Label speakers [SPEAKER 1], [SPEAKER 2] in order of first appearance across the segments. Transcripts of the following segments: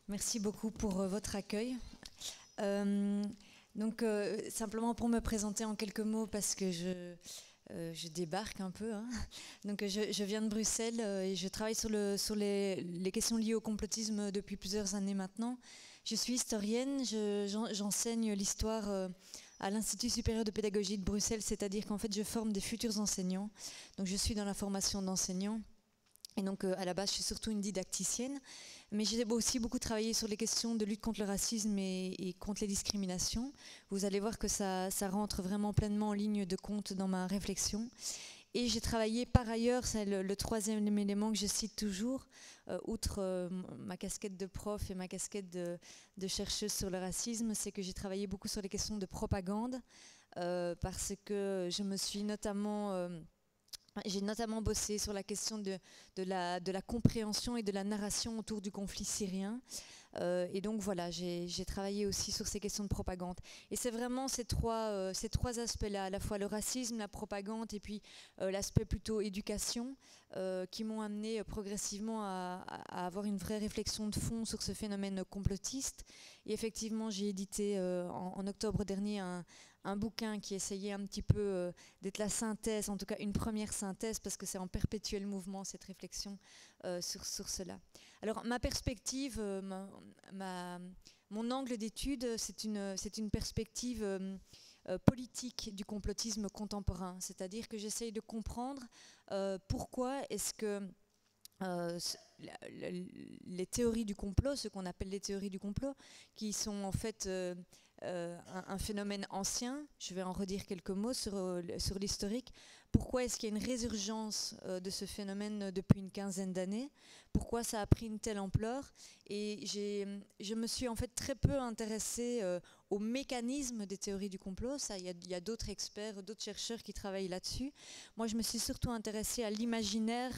[SPEAKER 1] Merci beaucoup pour votre accueil. Simplement pour me présenter en quelques mots, parce que je débarque un peu, hein. Donc, je viens de Bruxelles et je travaille sur les questions liées au complotisme depuis plusieurs années maintenant. Je suis historienne, j'enseigne l'histoire à l'Institut supérieur de pédagogie de Bruxelles, c'est-à-dire qu'en fait je forme des futurs enseignants. Donc je suis dans la formation d'enseignants. Et donc, à la base, je suis surtout une didacticienne, mais j'ai aussi beaucoup travaillé sur les questions de lutte contre le racisme et contre les discriminations. Vous allez voir que ça rentre vraiment pleinement en ligne de compte dans ma réflexion. Et j'ai travaillé par ailleurs, c'est le troisième élément que je cite toujours, outre ma casquette de prof et ma casquette de chercheuse sur le racisme, c'est que j'ai travaillé beaucoup sur les questions de propagande, parce que je me suis notamment... J'ai notamment bossé sur la question de la compréhension et de la narration autour du conflit syrien. Et donc voilà, j'ai travaillé aussi sur ces questions de propagande. Et c'est vraiment ces trois aspects-là, à la fois le racisme, la propagande et puis l'aspect plutôt éducation, qui m'ont amené progressivement à avoir une vraie réflexion de fond sur ce phénomène complotiste. Et effectivement, j'ai édité en octobre dernier un bouquin qui essayait un petit peu d'être la synthèse, en tout cas une première synthèse, parce que c'est en perpétuel mouvement cette réflexion sur cela. Alors ma perspective, mon angle d'étude, c'est une perspective politique du complotisme contemporain, c'est-à-dire que j'essaye de comprendre pourquoi est-ce que les théories du complot, ce qu'on appelle les théories du complot, qui sont en fait un phénomène ancien, je vais en redire quelques mots sur l'historique. Pourquoi est-ce qu'il y a une résurgence de ce phénomène depuis une quinzaine d'années? Pourquoi ça a pris une telle ampleur? Et je me suis en fait très peu intéressée au mécanisme des théories du complot. Ça, il y a d'autres experts, d'autres chercheurs qui travaillent là-dessus. Moi, je me suis surtout intéressée à l'imaginaire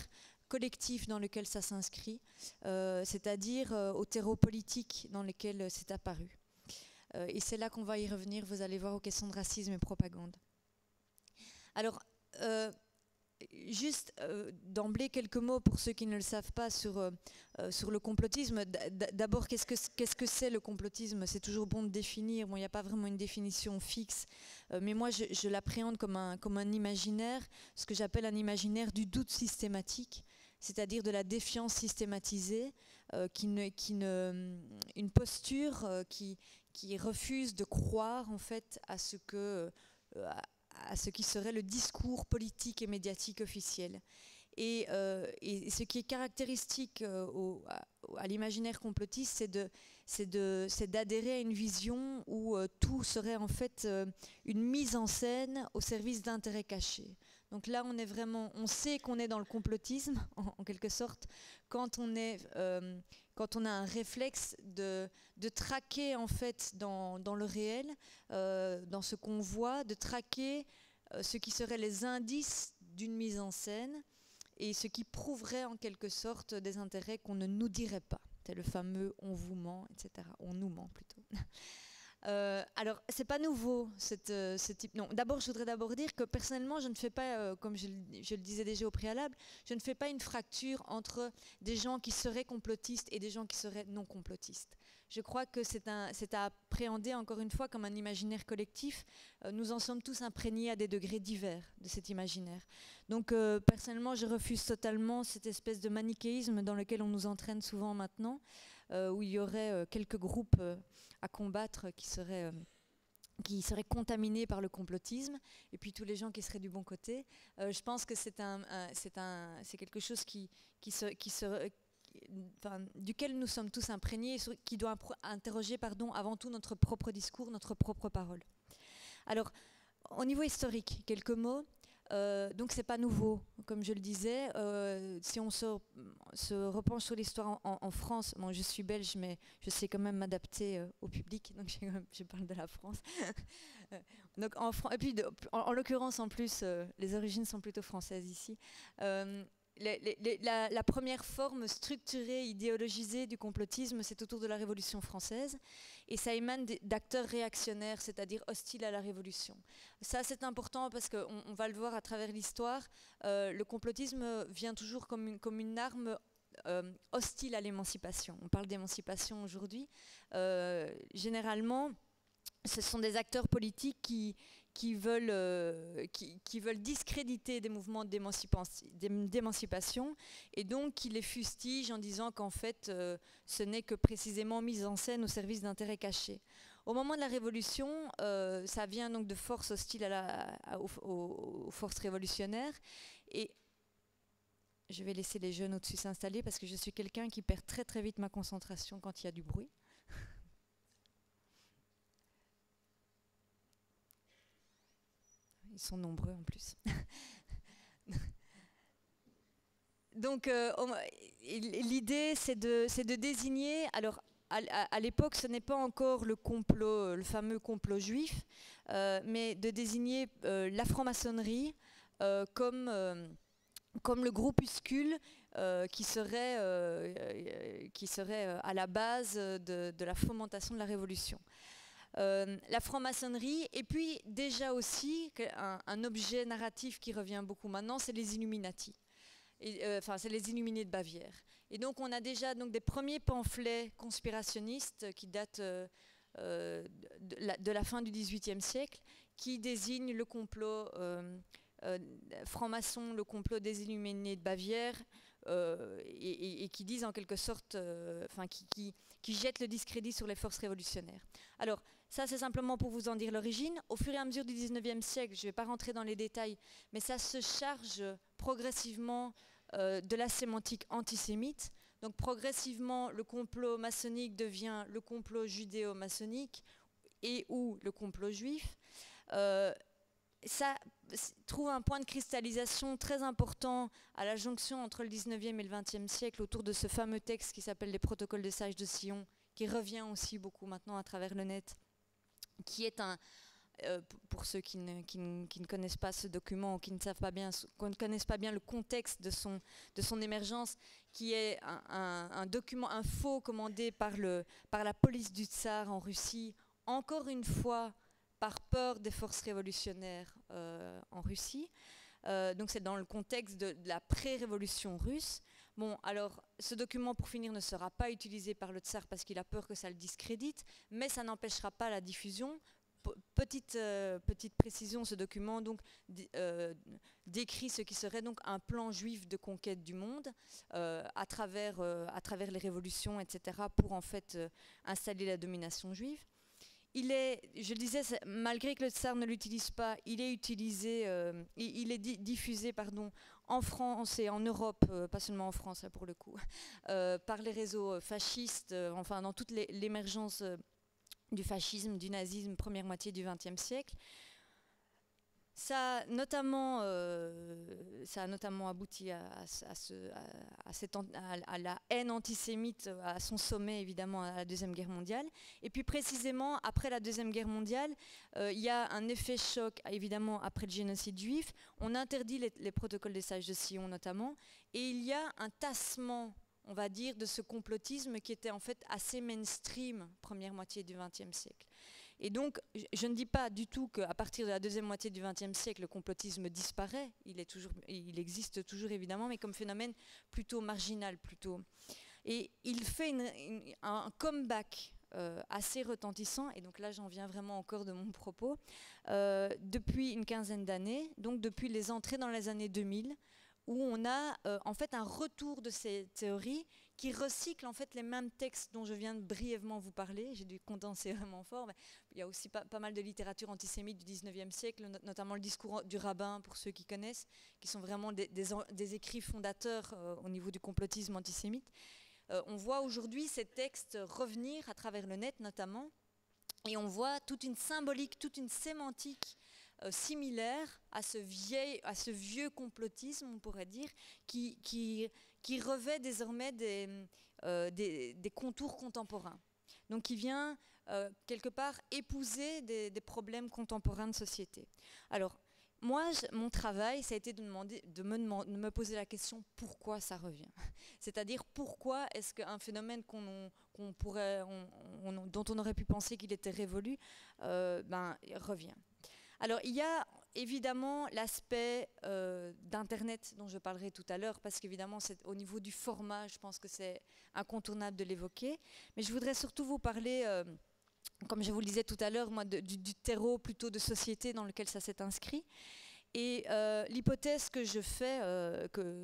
[SPEAKER 1] collectif dans lequel ça s'inscrit, c'est-à-dire au terreau politique dans lequel c'est apparu. Et c'est là qu'on va y revenir, vous allez voir, aux questions de racisme et propagande. Alors, juste d'emblée quelques mots pour ceux qui ne le savent pas sur le complotisme. D'abord, qu'est-ce que c'est le complotisme? C'est toujours bon de définir. Bon, il n'y a pas vraiment une définition fixe, mais moi je l'appréhende comme un imaginaire, ce que j'appelle un imaginaire du doute systématique, c'est-à-dire de la défiance systématisée, une posture qui refuse de croire en fait à ce qui serait le discours politique et médiatique officiel. Et ce qui est caractéristique à l'imaginaire complotiste, c'est d'adhérer à une vision où tout serait en fait une mise en scène au service d'intérêts cachés. Donc là, on sait qu'on est dans le complotisme, en quelque sorte, quand on a un réflexe de traquer en fait dans le réel, dans ce qu'on voit, de traquer ce qui seraient les indices d'une mise en scène et ce qui prouverait en quelque sorte des intérêts qu'on ne nous dirait pas. C'est le fameux « on vous ment », etc. On nous ment plutôt. Alors, c'est pas nouveau ce type. Non, d'abord, je voudrais d'abord dire que personnellement, je ne fais pas, comme je le disais déjà au préalable, je ne fais pas une fracture entre des gens qui seraient complotistes et des gens qui seraient non complotistes. Je crois que c'est à appréhender encore une fois comme un imaginaire collectif. Nous en sommes tous imprégnés à des degrés divers de cet imaginaire. Donc, personnellement, je refuse totalement cette espèce de manichéisme dans lequel on nous entraîne souvent maintenant, où il y aurait quelques groupes à combattre qui seraient contaminés par le complotisme, et puis tous les gens qui seraient du bon côté. Je pense que c'est quelque chose duquel nous sommes tous imprégnés, et qui doit interroger avant tout notre propre discours, notre propre parole. Alors, au niveau historique, quelques mots. Donc c'est pas nouveau, comme je le disais. Si on se repenche sur l'histoire en France, bon, je suis belge, mais je sais quand même m'adapter au public, donc je parle de la France. Donc et puis en l'occurrence, en plus, les origines sont plutôt françaises ici. La première forme structurée, idéologisée du complotisme, c'est autour de la Révolution française, et ça émane d'acteurs réactionnaires, c'est-à-dire hostiles à la Révolution. Ça, c'est important parce qu'on va le voir à travers l'histoire, le complotisme vient toujours comme une arme hostile à l'émancipation. On parle d'émancipation aujourd'hui. Généralement, ce sont des acteurs politiques qui veulent discréditer des mouvements d'émancipation et donc qui les fustigent en disant qu'en fait, ce n'est que précisément mise en scène au service d'intérêts cachés. Au moment de la Révolution, ça vient donc de forces hostiles aux forces révolutionnaires. Et je vais laisser les jeunes au-dessus s'installer parce que je suis quelqu'un qui perd très très vite ma concentration quand il y a du bruit. Ils sont nombreux en plus. Donc l'idée c'est de désigner, alors à l'époque ce n'est pas encore le complot, le fameux complot juif, mais de désigner la franc-maçonnerie comme le groupuscule qui serait à la base de la fomentation de la Révolution. La franc-maçonnerie, et puis déjà aussi un objet narratif qui revient beaucoup maintenant, c'est les Illuminati. C'est les Illuminés de Bavière. Et donc on a déjà donc, des premiers pamphlets conspirationnistes qui datent de la fin du XVIIIe siècle, qui désignent le complot franc-maçon, le complot des Illuminés de Bavière, et qui disent en quelque sorte, qui jettent le discrédit sur les forces révolutionnaires. Alors, ça, c'est simplement pour vous en dire l'origine. Au fur et à mesure du XIXe siècle, je ne vais pas rentrer dans les détails, mais ça se charge progressivement de la sémantique antisémite. Donc, progressivement, le complot maçonnique devient le complot judéo-maçonnique et ou le complot juif. Ça trouve un point de cristallisation très important à la jonction entre le 19e et le 20e siècle autour de ce fameux texte qui s'appelle les Protocoles des Sages de Sion, qui revient aussi beaucoup maintenant à travers le net, qui est pour ceux qui ne connaissent pas ce document ou qui ne connaissent pas bien le contexte de son émergence, qui est un document, un faux commandé par la police du tsar en Russie, encore une fois par peur des forces révolutionnaires en Russie. Donc c'est dans le contexte de la pré-révolution russe. Bon, alors ce document, pour finir, ne sera pas utilisé par le tsar parce qu'il a peur que ça le discrédite, mais ça n'empêchera pas la diffusion. Petite précision, ce document donc décrit ce qui serait donc un plan juif de conquête du monde à travers les révolutions, etc., pour en fait installer la domination juive. Il est, je le disais, malgré que le tsar ne l'utilise pas, il est utilisé, il est diffusé, pardon, en France et en Europe, pas seulement en France là, pour le coup, par les réseaux fascistes, enfin dans toute l'émergence du fascisme, du nazisme, première moitié du XXe siècle. Ça a notamment abouti à la haine antisémite, à son sommet évidemment à la Deuxième Guerre mondiale. Et puis précisément après la Deuxième Guerre mondiale, il y a un effet choc évidemment après le génocide juif. On interdit les protocoles des Sages de Sion notamment, et il y a un tassement, on va dire, de ce complotisme qui était en fait assez mainstream première moitié du XXe siècle. Et donc, je ne dis pas du tout qu'à partir de la deuxième moitié du XXe siècle, le complotisme disparaît. Il existe toujours évidemment, mais comme phénomène plutôt marginal. Et il fait un comeback assez retentissant, et donc là j'en viens vraiment encore de mon propos, depuis une quinzaine d'années, donc depuis les entrées dans les années 2000, où on a en fait un retour de ces théories qui recyclent en fait les mêmes textes dont je viens de brièvement vous parler. J'ai dû condenser vraiment fort, mais il y a aussi pas mal de littérature antisémite du 19e siècle, notamment le discours du rabbin, pour ceux qui connaissent, qui sont vraiment des écrits fondateurs au niveau du complotisme antisémite. On voit aujourd'hui ces textes revenir à travers le net notamment, et on voit toute une symbolique, toute une sémantique similaire à ce vieux complotisme, on pourrait dire, qui revêt désormais des contours contemporains. Donc qui vient quelque part épouser des problèmes contemporains de société. Alors, moi, mon travail, ça a été de me poser la question pourquoi ça revient. C'est-à-dire pourquoi est-ce qu'un phénomène dont on aurait pu penser qu'il était révolu revient. Alors, il y a évidemment l'aspect d'Internet dont je parlerai tout à l'heure, parce qu'évidemment au niveau du format, je pense que c'est incontournable de l'évoquer. Mais je voudrais surtout vous parler, comme je vous le disais tout à l'heure, moi, du terreau plutôt de société dans lequel ça s'est inscrit. Et l'hypothèse que je fais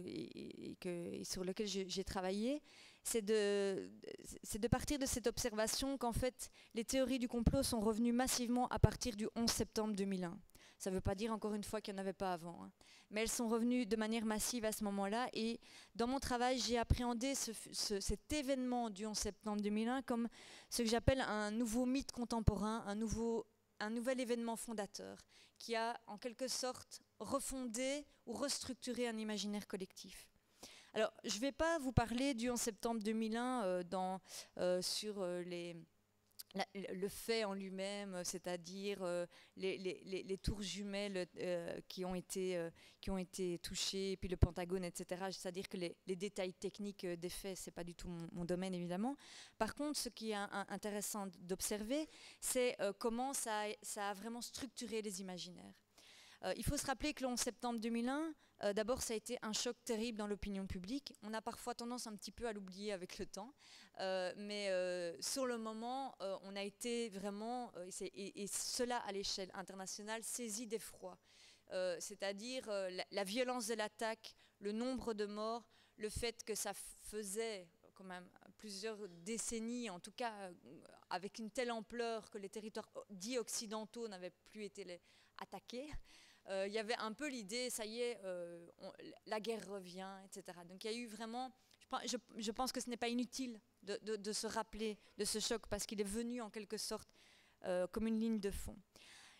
[SPEAKER 1] et sur laquelle j'ai travaillé, c'est de partir de cette observation qu'en fait, les théories du complot sont revenues massivement à partir du 11 septembre 2001. Ça ne veut pas dire encore une fois qu'il n'y en avait pas avant, hein. Mais elles sont revenues de manière massive à ce moment-là. Et dans mon travail, j'ai appréhendé cet événement du 11 septembre 2001 comme ce que j'appelle un nouveau mythe contemporain, un nouvel événement fondateur qui a en quelque sorte refondé ou restructuré un imaginaire collectif. Alors, je ne vais pas vous parler du 11 septembre 2001 sur le fait en lui-même, c'est-à-dire les tours jumelles qui ont été touchées, et puis le Pentagone, etc. C'est-à-dire que les détails techniques des faits, ce n'est pas du tout mon domaine, évidemment. Par contre, ce qui est intéressant d'observer, c'est comment ça a vraiment structuré les imaginaires. Il faut se rappeler que le 11 septembre 2001, d'abord, ça a été un choc terrible dans l'opinion publique. On a parfois tendance un petit peu à l'oublier avec le temps. Mais sur le moment, on a été vraiment, et cela à l'échelle internationale, saisi d'effroi. C'est-à-dire la violence de l'attaque, le nombre de morts, le fait que ça faisait quand même plusieurs décennies, en tout cas avec une telle ampleur que les territoires dits occidentaux n'avaient plus été attaqués. Il y avait un peu l'idée, ça y est, la guerre revient, etc. Donc il y a eu vraiment, je pense que ce n'est pas inutile de se rappeler de ce choc parce qu'il est venu en quelque sorte comme une ligne de fond.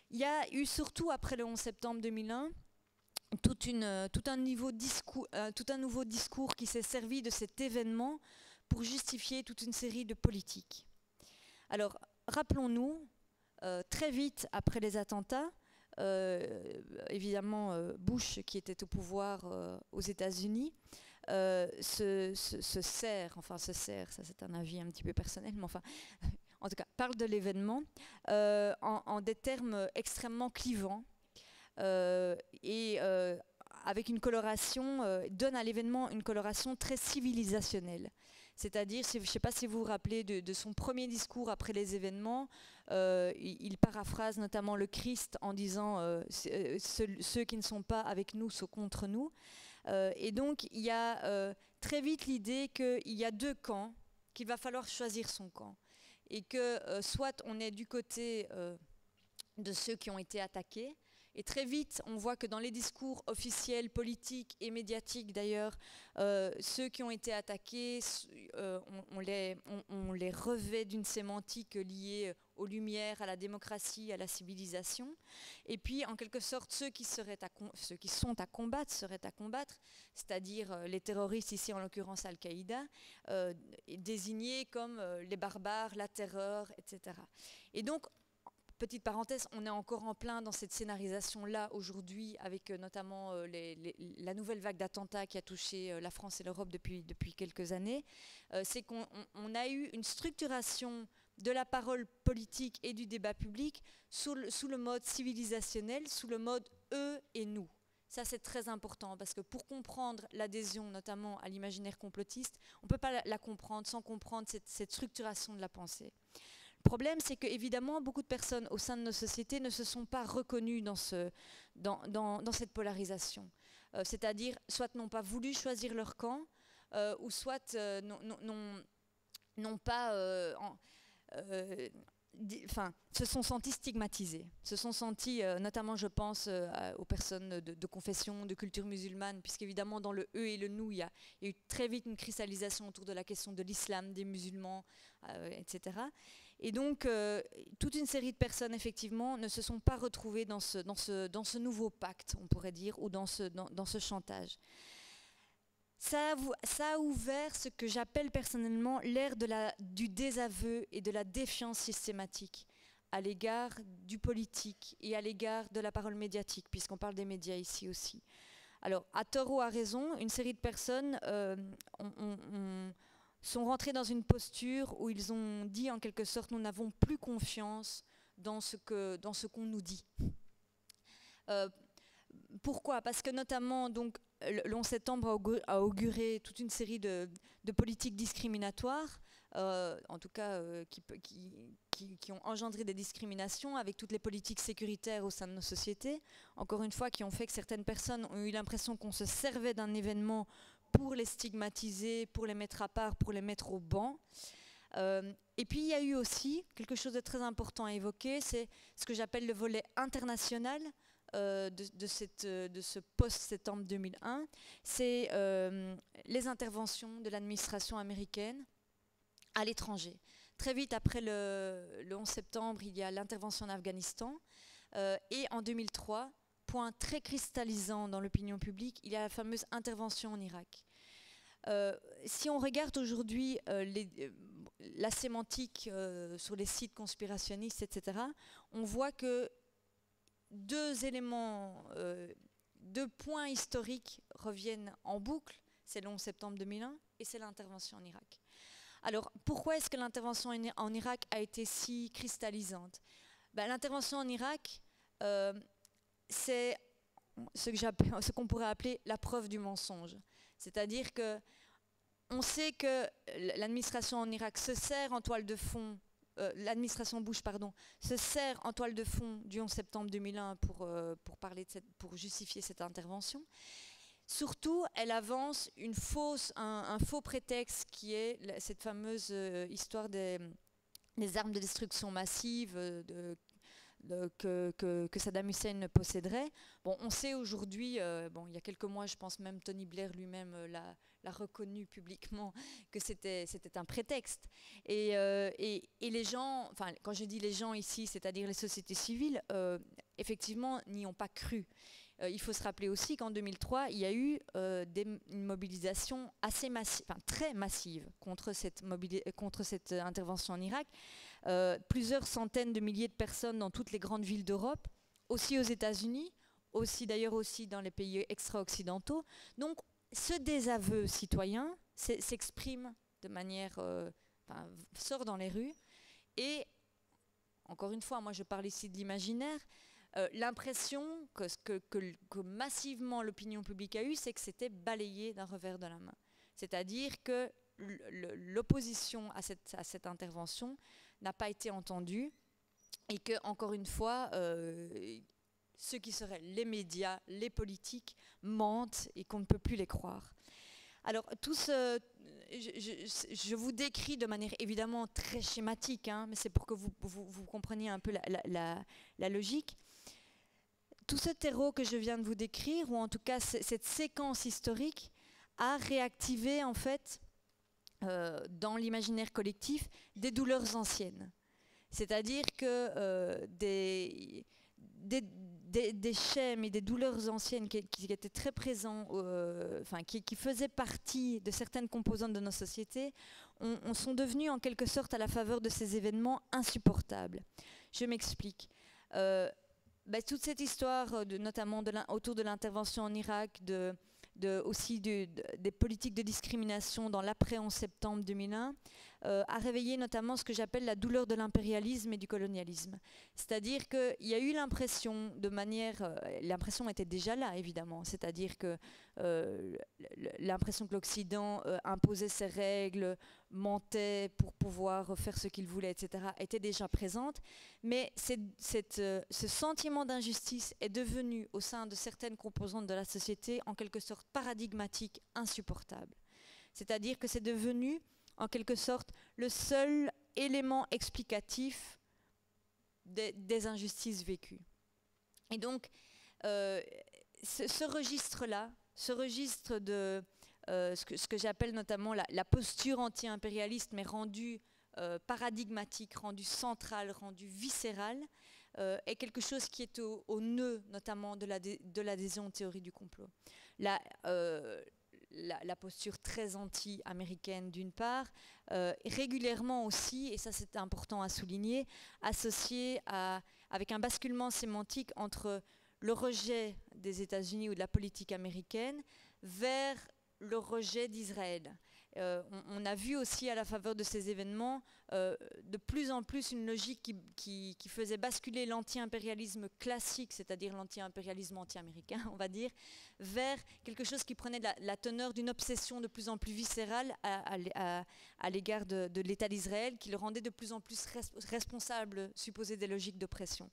[SPEAKER 1] Il y a eu surtout après le 11 septembre 2001 tout un nouveau discours qui s'est servi de cet événement pour justifier toute une série de politiques. Alors rappelons-nous, très vite après les attentats, évidemment Bush qui était au pouvoir aux États-Unis se sert, ça c'est un avis un petit peu personnel, mais enfin en tout cas parle de l'événement en des termes extrêmement clivants et avec une coloration, donne à l'événement une coloration très civilisationnelle. C'est-à-dire, je ne sais pas si vous vous rappelez de son premier discours après les événements, il paraphrase notamment le Christ en disant ceux qui ne sont pas avec nous sont contre nous. Et donc, il y a très vite l'idée qu'il y a deux camps, qu'il va falloir choisir son camp. Et que soit on est du côté de ceux qui ont été attaqués, et très vite, on voit que dans les discours officiels, politiques et médiatiques d'ailleurs, ceux qui ont été attaqués, on les revêt d'une sémantique liée aux Lumières, à la démocratie, à la civilisation. Et puis, en quelque sorte, ceux qui sont à combattre seraient à combattre, c'est-à-dire les terroristes, ici en l'occurrence Al-Qaïda, désignés comme les barbares, la terreur, etc. Et donc, petite parenthèse, on est encore en plein dans cette scénarisation-là aujourd'hui, avec notamment la nouvelle vague d'attentats qui a touché la France et l'Europe depuis quelques années. C'est qu'on a eu une structuration de la parole politique et du débat public sous le mode civilisationnel, sous le mode eux et nous. Ça, c'est très important, parce que pour comprendre l'adhésion, notamment à l'imaginaire complotiste, on ne peut pas la comprendre sans comprendre cette structuration de la pensée. Le problème, c'est qu'évidemment, beaucoup de personnes au sein de nos sociétés ne se sont pas reconnues dans cette polarisation. C'est-à-dire, soit n'ont pas voulu choisir leur camp, ou soit n'ont pas... se sont sentis stigmatisés, se sont sentis, notamment je pense aux personnes de confession, de culture musulmane, puisqu'évidemment dans le eux et le nous, il y a eu très vite une cristallisation autour de la question de l'islam, des musulmans, etc. Et donc toute une série de personnes effectivement ne se sont pas retrouvées dans ce nouveau pacte, on pourrait dire, ou dans ce chantage. Ça a ouvert ce que j'appelle personnellement l'ère du désaveu et de la défiance systématique à l'égard du politique et à l'égard de la parole médiatique, puisqu'on parle des médias ici aussi. Alors, à tort ou à raison, une série de personnes sont rentrées dans une posture où ils ont dit en quelque sorte « nous n'avons plus confiance dans ce qu'on nous dit ». Pourquoi? Parce que notamment, donc, le 11 septembre a auguré toute une série de politiques discriminatoires, en tout cas qui ont engendré des discriminations avec toutes les politiques sécuritaires au sein de nos sociétés, encore une fois, qui ont fait que certaines personnes ont eu l'impression qu'on se servait d'un événement pour les stigmatiser, pour les mettre à part, pour les mettre au banc. Et puis il y a eu aussi quelque chose de très important à évoquer, c'est ce que j'appelle le volet international de ce post-septembre 2001, c'est les interventions de l'administration américaine à l'étranger. Très vite après le 11 septembre, il y a l'intervention en Afghanistan, et en 2003, point très cristallisant dans l'opinion publique, il y a la fameuse intervention en Irak. Si on regarde aujourd'hui la sémantique sur les sites conspirationnistes, etc., on voit que deux éléments, deux points historiques reviennent en boucle. C'est le 11 septembre 2001 et c'est l'intervention en Irak. Alors, pourquoi est-ce que l'intervention en Irak a été si cristallisante? L'intervention en Irak, c'est ce qu'on pourrait appeler la preuve du mensonge. C'est-à-dire que on sait que l'administration en Irak se sert en toile de fond, l'administration Bush, pardon, se sert en toile de fond du 11 septembre 2001 pour justifier cette intervention. Surtout, elle avance un faux prétexte qui est cette fameuse histoire des armes de destruction massive que Saddam Hussein posséderait. Bon, on sait aujourd'hui, il y a quelques mois, je pense même Tony Blair lui-même l'a reconnu publiquement, que c'était un prétexte. Et les gens, enfin quand je dis les gens ici, c'est-à-dire les sociétés civiles, effectivement n'y ont pas cru. Il faut se rappeler aussi qu'en 2003, il y a eu une mobilisation assez massive, enfin, très massive contre cette intervention en Irak. Plusieurs centaines de milliers de personnes dans toutes les grandes villes d'Europe, aussi aux États-Unis, d'ailleurs aussi dans les pays extra-occidentaux. Donc ce désaveu citoyen s'exprime de manière, sort dans les rues. Et encore une fois, moi je parle ici de l'imaginaire. L'impression que massivement l'opinion publique a eue, c'est que c'était balayé d'un revers de la main. C'est-à-dire que l'opposition à cette intervention n'a pas été entendue et que, encore une fois, ceux qui seraient les médias, les politiques, mentent et qu'on ne peut plus les croire. Alors, je vous décris de manière évidemment très schématique, hein, mais c'est pour que vous compreniez un peu la logique. Tout ce terreau que je viens de vous décrire, ou en tout cas cette séquence historique, a réactivé en fait, dans l'imaginaire collectif, des douleurs anciennes. C'est-à-dire que des schèmes et des douleurs anciennes qui étaient très présents, qui faisaient partie de certaines composantes de nos sociétés, sont devenus en quelque sorte à la faveur de ces événements insupportables. Je m'explique. Toute cette histoire, notamment autour de l'intervention en Irak, aussi des politiques de discrimination dans l'après-11 septembre 2001, a réveillé notamment ce que j'appelle la douleur de l'impérialisme et du colonialisme. C'est-à-dire qu'il y a eu l'impression, l'impression était déjà là évidemment, c'est-à-dire que l'impression que l'Occident imposait ses règles, mentait pour pouvoir faire ce qu'il voulait, etc., était déjà présente, mais ce sentiment d'injustice est devenu, au sein de certaines composantes de la société, en quelque sorte paradigmatique, insupportable. C'est-à-dire que c'est devenu, en quelque sorte, le seul élément explicatif des injustices vécues. Et donc, ce registre-là, ce registre de ce que j'appelle notamment la posture anti-impérialiste, mais rendue paradigmatique, rendue centrale, rendue viscérale, est quelque chose qui est au nœud, notamment, de l'adhésion aux théories du complot. La posture très anti-américaine d'une part, régulièrement aussi, et ça c'est important à souligner, associée avec un basculement sémantique entre le rejet des États-Unis ou de la politique américaine vers le rejet d'Israël. on a vu aussi à la faveur de ces événements de plus en plus une logique qui faisait basculer l'anti-impérialisme classique, c'est-à-dire l'anti-impérialisme anti-américain, on va dire, vers quelque chose qui prenait la teneur d'une obsession de plus en plus viscérale à l'égard de l'État d'Israël, qui le rendait de plus en plus responsable, supposé des logiques d'oppression.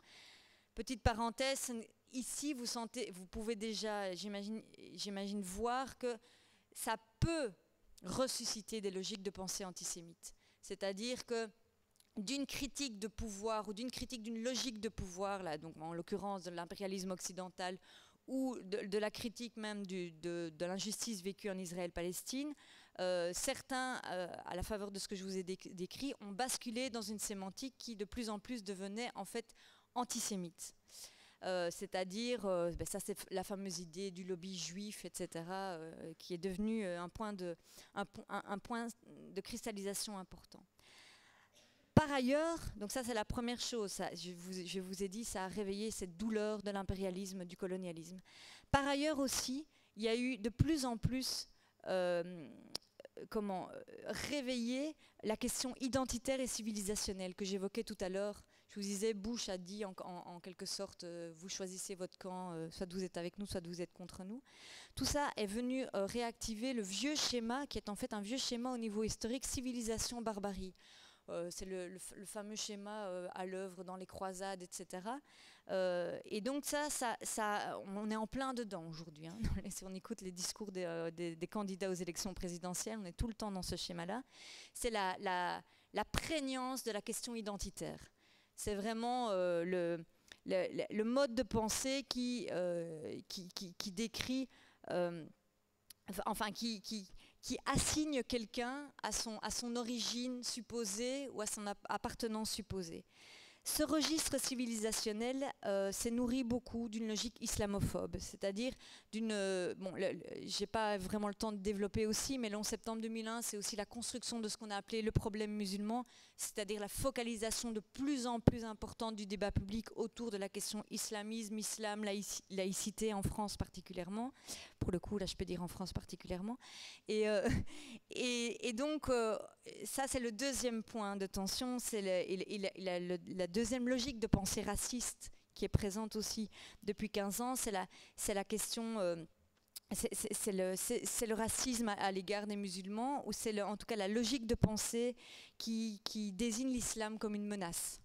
[SPEAKER 1] Petite parenthèse, ici vous pouvez déjà, j'imagine, voir que ça peut ressusciter des logiques de pensée antisémites. C'est-à-dire que d'une critique de pouvoir ou d'une critique d'une logique de pouvoir, là, donc en l'occurrence de l'impérialisme occidental ou de la critique même de l'injustice vécue en Israël-Palestine, certains, à la faveur de ce que je vous ai décrit, ont basculé dans une sémantique qui de plus en plus devenait en fait antisémite. C'est-à-dire, ça c'est la fameuse idée du lobby juif, etc., qui est devenue un point de cristallisation important. Par ailleurs, donc ça c'est la première chose, je vous ai dit, ça a réveillé cette douleur de l'impérialisme, du colonialisme. Par ailleurs aussi, il y a eu de plus en plus réveiller la question identitaire et civilisationnelle que j'évoquais tout à l'heure. Je vous disais, Bush a dit en quelque sorte, vous choisissez votre camp, soit vous êtes avec nous, soit vous êtes contre nous. Tout ça est venu réactiver le vieux schéma, qui est en fait un vieux schéma au niveau historique, civilisation-barbarie. C'est le fameux schéma à l'œuvre dans les croisades, etc. Et donc on est en plein dedans aujourd'hui. Hein. Si on écoute les discours des candidats aux élections présidentielles, on est tout le temps dans ce schéma-là. C'est la prégnance de la question identitaire. C'est vraiment le mode de pensée qui décrit, qui assigne quelqu'un à son origine supposée ou à son appartenance supposée. Ce registre civilisationnel s'est nourri beaucoup d'une logique islamophobe, c'est-à-dire j'ai pas vraiment le temps de développer aussi, mais le 11 septembre 2001, c'est aussi la construction de ce qu'on a appelé le problème musulman, c'est-à-dire la focalisation de plus en plus importante du débat public autour de la question islamisme, islam, laïcité en France particulièrement. Pour le coup, là, je peux dire en France particulièrement. Et donc, ça, c'est le deuxième point de tension, c'est la deuxième logique de pensée raciste qui est présente aussi depuis 15 ans, c'est la question, c'est le racisme à l'égard des musulmans, ou c'est en tout cas la logique de pensée qui désigne l'islam comme une menace.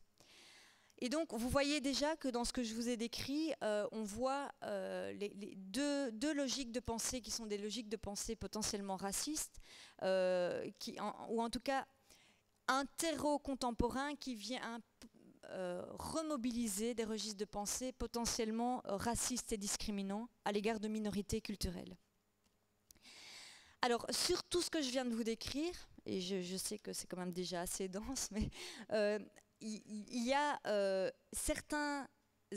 [SPEAKER 1] Et donc, vous voyez déjà que dans ce que je vous ai décrit, on voit les deux logiques de pensée qui sont des logiques de pensée potentiellement racistes, ou en tout cas interro-contemporains qui vient remobiliser des registres de pensée potentiellement racistes et discriminants à l'égard de minorités culturelles. Alors, sur tout ce que je viens de vous décrire, et je sais que c'est quand même déjà assez dense, mais il y a certains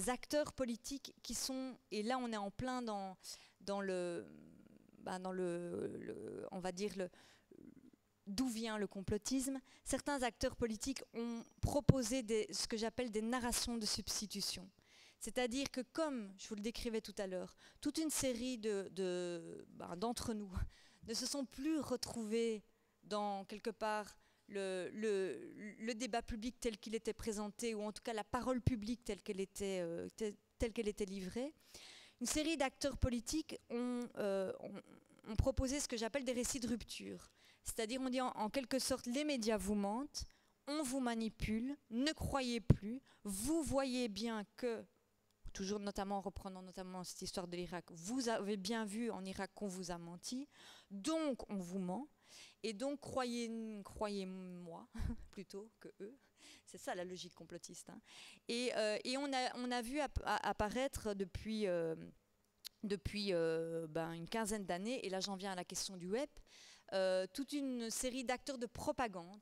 [SPEAKER 1] acteurs politiques qui sont, et là on est en plein dans le on va dire d'où vient le complotisme. Certains acteurs politiques ont proposé ce que j'appelle des narrations de substitution. C'est-à-dire que, comme je vous le décrivais tout à l'heure, toute une série d'entre nous ne se sont plus retrouvés dans, quelque part, le débat public tel qu'il était présenté, ou en tout cas la parole publique telle qu'elle était livrée. Une série d'acteurs politiques ont proposé ce que j'appelle des récits de rupture. C'est-à-dire, on dit en quelque sorte, les médias vous mentent, on vous manipule, ne croyez plus, vous voyez bien que, toujours notamment en reprenant notamment cette histoire de l'Irak, vous avez bien vu en Irak qu'on vous a menti, donc on vous ment, et donc croyez-moi plutôt que eux. C'est ça la logique complotiste. Hein. Et on a vu apparaître depuis une quinzaine d'années, et là j'en viens à la question du web, toute une série d'acteurs de propagande,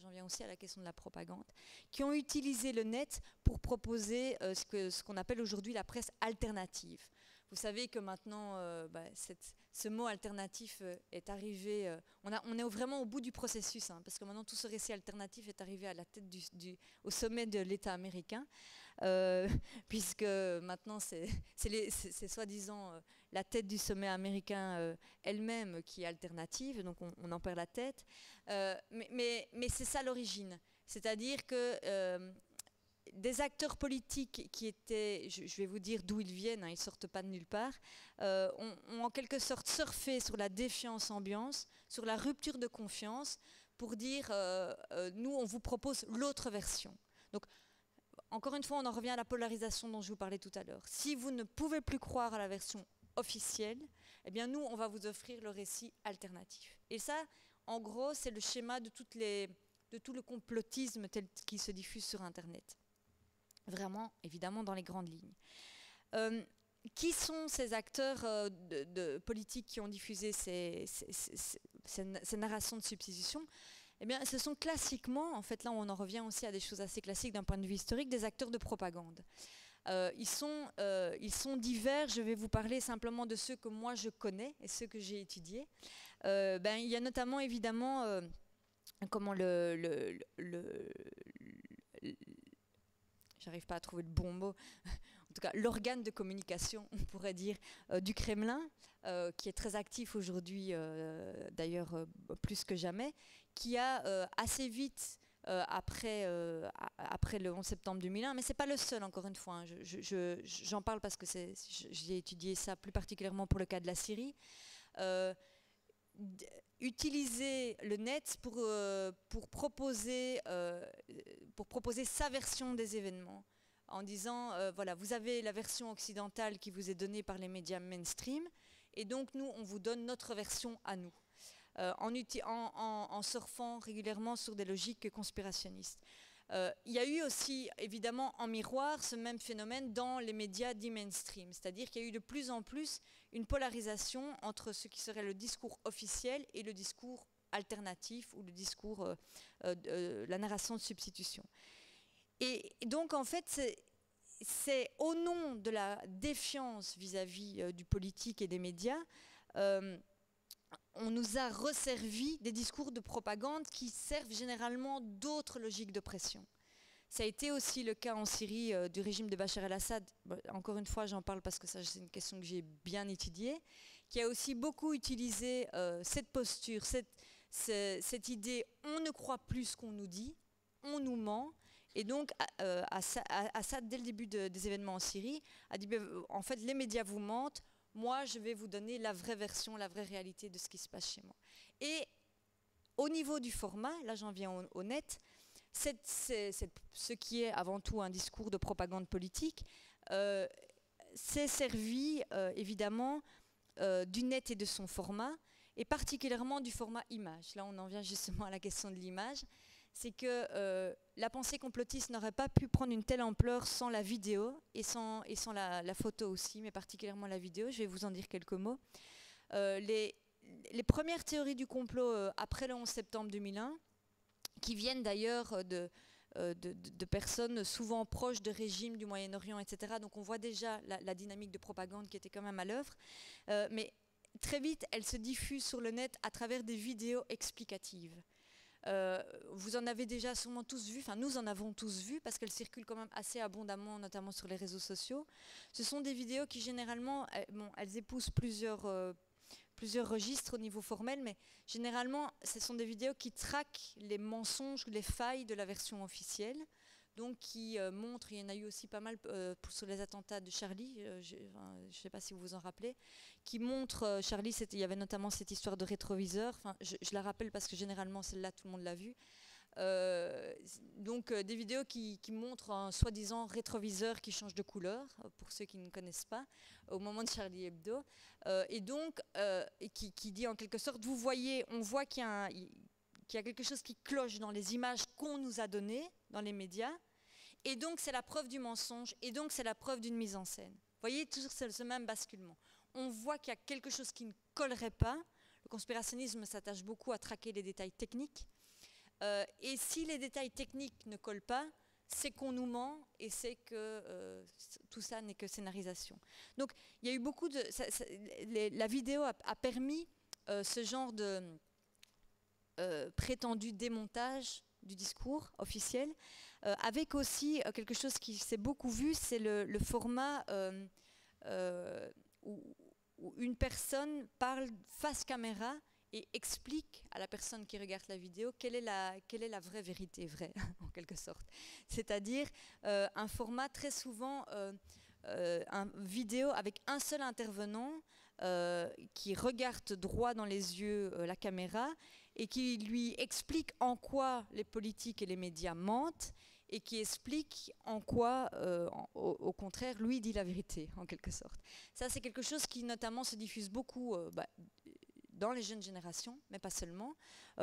[SPEAKER 1] j'en viens aussi à la question de la propagande, qui ont utilisé le net pour proposer ce qu'on appelle aujourd'hui la presse alternative. Vous savez que maintenant, ce mot alternatif est arrivé, on est vraiment au bout du processus, hein, parce que maintenant tout ce récit alternatif est arrivé à la tête au sommet de l'État américain, puisque maintenant c'est soi-disant la tête du sommet américain elle-même qui est alternative, donc on en perd la tête. Mais c'est ça l'origine. C'est-à-dire que des acteurs politiques qui étaient, je vais vous dire d'où ils viennent, hein, ils ne sortent pas de nulle part, ont en quelque sorte surfé sur la défiance ambiance, sur la rupture de confiance, pour dire nous on vous propose l'autre version. Donc encore une fois on en revient à la polarisation dont je vous parlais tout à l'heure. Si vous ne pouvez plus croire à la version officielle, eh bien nous on va vous offrir le récit alternatif. Et ça en gros c'est le schéma de tout le complotisme tel qu'il se diffuse sur Internet. Vraiment, évidemment, dans les grandes lignes. Qui sont ces acteurs politiques qui ont diffusé ces narrations de substitution? Eh bien, ce sont classiquement, en fait, là on en revient aussi à des choses assez classiques d'un point de vue historique, des acteurs de propagande. Ils sont divers, je vais vous parler simplement de ceux que moi je connais et ceux que j'ai étudiés. Il y a notamment, évidemment, comment j'arrive pas à trouver le bon mot, en tout cas l'organe de communication, on pourrait dire, du Kremlin, qui est très actif aujourd'hui, d'ailleurs plus que jamais, qui a assez vite, après le 11 septembre 2001, mais c'est pas le seul, encore une fois, hein, j'en parle parce que j'ai étudié ça plus particulièrement pour le cas de la Syrie, utiliser le net pour proposer sa version des événements en disant voilà, vous avez la version occidentale qui vous est donnée par les médias mainstream et donc nous on vous donne notre version à nous en surfant régulièrement sur des logiques conspirationnistes. Il y a eu aussi, évidemment, en miroir, ce même phénomène dans les médias dits mainstream. C'est-à-dire qu'il y a eu de plus en plus une polarisation entre ce qui serait le discours officiel et le discours alternatif ou le discours, la narration de substitution. Et donc, en fait, c'est au nom de la défiance vis-à-vis du politique et des médias, on nous a resservi des discours de propagande qui servent généralement d'autres logiques de pression. Ça a été aussi le cas en Syrie du régime de Bachar el-Assad. Encore une fois, j'en parle parce que ça, c'est une question que j'ai bien étudiée, qui a aussi beaucoup utilisé cette posture, cette idée « on ne croit plus ce qu'on nous dit, on nous ment ». Et donc, Assad, dès le début des événements en Syrie, a dit « en fait, les médias vous mentent, moi, je vais vous donner la vraie version, la vraie réalité de ce qui se passe chez moi. » Et au niveau du format, là j'en viens au net, ce qui est avant tout un discours de propagande politique, s'est servi évidemment du net et de son format, et particulièrement du format image. Là on en vient justement à la question de l'image. C'est que la pensée complotiste n'aurait pas pu prendre une telle ampleur sans la vidéo et sans la photo aussi, mais particulièrement la vidéo. Je vais vous en dire quelques mots. Les premières théories du complot après le 11 septembre 2001, qui viennent d'ailleurs de personnes souvent proches de régimes du Moyen-Orient, etc. Donc on voit déjà la dynamique de propagande qui était quand même à l'œuvre. Mais très vite, elle se diffuse sur le net à travers des vidéos explicatives. Vous en avez déjà sûrement tous vu, enfin nous en avons tous vu parce qu'elles circulent quand même assez abondamment, notamment sur les réseaux sociaux. Ce sont des vidéos qui généralement, elles épousent plusieurs registres au niveau formel, mais généralement ce sont des vidéos qui traquent les mensonges, les failles de la version officielle, donc qui montrent, il y en a eu aussi pas mal sur les attentats de Charlie, je ne sais pas si vous vous en rappelez, qui montrent, Charlie, il y avait notamment cette histoire de rétroviseur, enfin, je la rappelle parce que généralement celle-là tout le monde l'a vue, donc des vidéos qui montrent un soi-disant rétroviseur qui change de couleur, pour ceux qui ne connaissent pas, au moment de Charlie Hebdo, et donc qui dit en quelque sorte, vous voyez, on voit qu'il y a quelque chose qui cloche dans les images qu'on nous a données dans les médias, et donc c'est la preuve du mensonge, et donc c'est la preuve d'une mise en scène. Vous voyez, toujours ce même basculement. On voit qu'il y a quelque chose qui ne collerait pas. Le conspirationnisme s'attache beaucoup à traquer les détails techniques. Et si les détails techniques ne collent pas, c'est qu'on nous ment et c'est que tout ça n'est que scénarisation. Donc il y a eu beaucoup de... la vidéo a permis ce genre de prétendu démontage du discours officiel, avec aussi quelque chose qui s'est beaucoup vu, c'est le format où une personne parle face caméra et explique à la personne qui regarde la vidéo quelle est la vraie vérité, vraie, en quelque sorte. C'est-à-dire un format très souvent, une vidéo avec un seul intervenant qui regarde droit dans les yeux la caméra et qui lui explique en quoi les politiques et les médias mentent et qui explique en quoi, au contraire, lui dit la vérité, en quelque sorte. Ça, c'est quelque chose qui, notamment, se diffuse beaucoup dans les jeunes générations, mais pas seulement.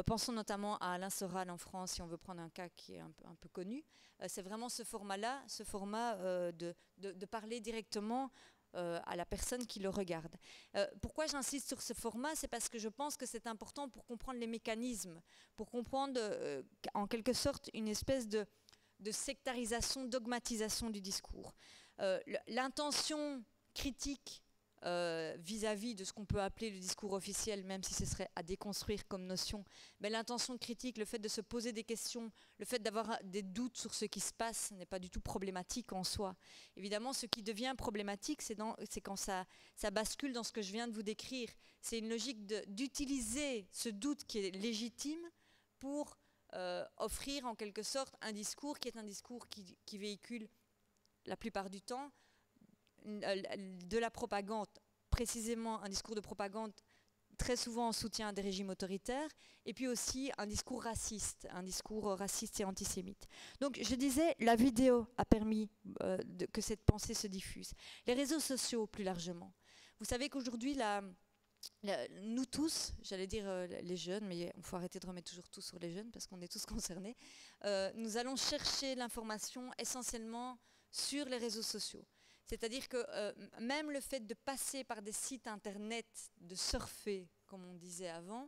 [SPEAKER 1] Pensons notamment à Alain Soral en France, si on veut prendre un cas qui est un peu connu. C'est vraiment ce format-là, ce format de parler directement à la personne qui le regarde. Pourquoi j'insiste sur ce format? C'est parce que je pense que c'est important pour comprendre les mécanismes, pour comprendre en quelque sorte une espèce de sectarisation, dogmatisation du discours. L'intention critique vis-à-vis de ce qu'on peut appeler le discours officiel, même si ce serait à déconstruire comme notion, mais l'intention critique, le fait de se poser des questions, le fait d'avoir des doutes sur ce qui se passe n'est pas du tout problématique en soi. Évidemment, ce qui devient problématique, c'est quand ça bascule dans ce que je viens de vous décrire. C'est une logique d'utiliser ce doute qui est légitime pour offrir en quelque sorte un discours qui est un discours qui véhicule la plupart du temps de la propagande, précisément un discours de propagande très souvent en soutien des régimes autoritaires, et puis aussi un discours raciste et antisémite. Donc je disais, la vidéo a permis que cette pensée se diffuse. Les réseaux sociaux plus largement. Vous savez qu'aujourd'hui, nous tous, j'allais dire les jeunes, mais il faut arrêter de remettre toujours tout sur les jeunes parce qu'on est tous concernés, nous allons chercher l'information essentiellement sur les réseaux sociaux. C'est-à-dire que même le fait de passer par des sites internet, de surfer, comme on disait avant,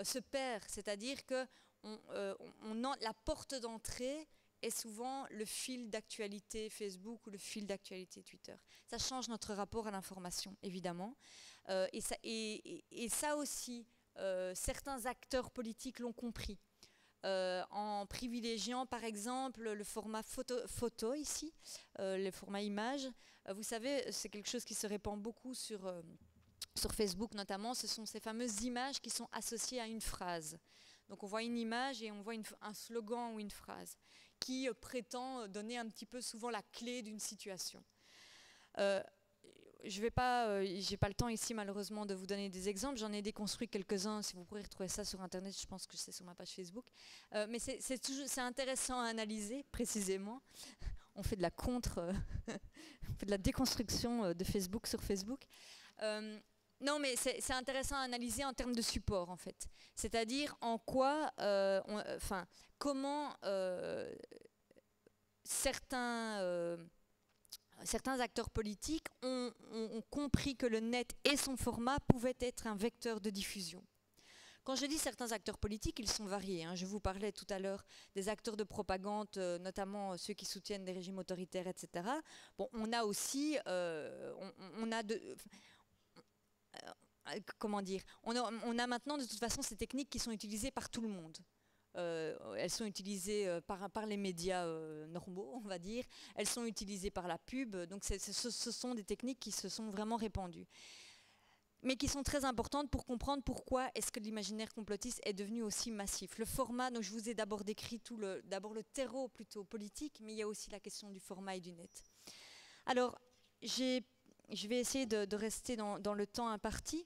[SPEAKER 1] se perd. C'est-à-dire que la porte d'entrée est souvent le fil d'actualité Facebook ou le fil d'actualité Twitter. Ça change notre rapport à l'information, évidemment. Et ça aussi, certains acteurs politiques l'ont compris. En privilégiant par exemple le format photo ici, le format image. Vous savez, c'est quelque chose qui se répand beaucoup sur Facebook notamment, ce sont ces fameuses images qui sont associées à une phrase. Donc on voit une image et on voit un slogan ou une phrase qui prétend donner un petit peu souvent la clé d'une situation. J'ai pas le temps ici malheureusement de vous donner des exemples, j'en ai déconstruit quelques-uns, si vous pourrez retrouver ça sur internet, je pense que c'est sur ma page Facebook. Mais c'est intéressant à analyser précisément. On fait de la on fait de la déconstruction de Facebook sur Facebook. Non, mais c'est intéressant à analyser en termes de support, en fait. C'est-à-dire en quoi, comment certains acteurs politiques ont compris que le net et son format pouvaient être un vecteur de diffusion. Quand je dis certains acteurs politiques, ils sont variés. Hein. Je vous parlais tout à l'heure des acteurs de propagande, notamment ceux qui soutiennent des régimes autoritaires, etc. Bon, on a aussi, comment dire, on a maintenant de toute façon ces techniques qui sont utilisées par tout le monde. Elles sont utilisées par les médias normaux, on va dire. Elles sont utilisées par la pub. Donc ce sont des techniques qui se sont vraiment répandues. Mais qui sont très importantes pour comprendre pourquoi est-ce que l'imaginaire complotiste est devenu aussi massif. Le format, donc je vous ai d'abord décrit d'abord le terreau plutôt politique, mais il y a aussi la question du format et du net. Alors, je vais essayer de rester dans le temps imparti.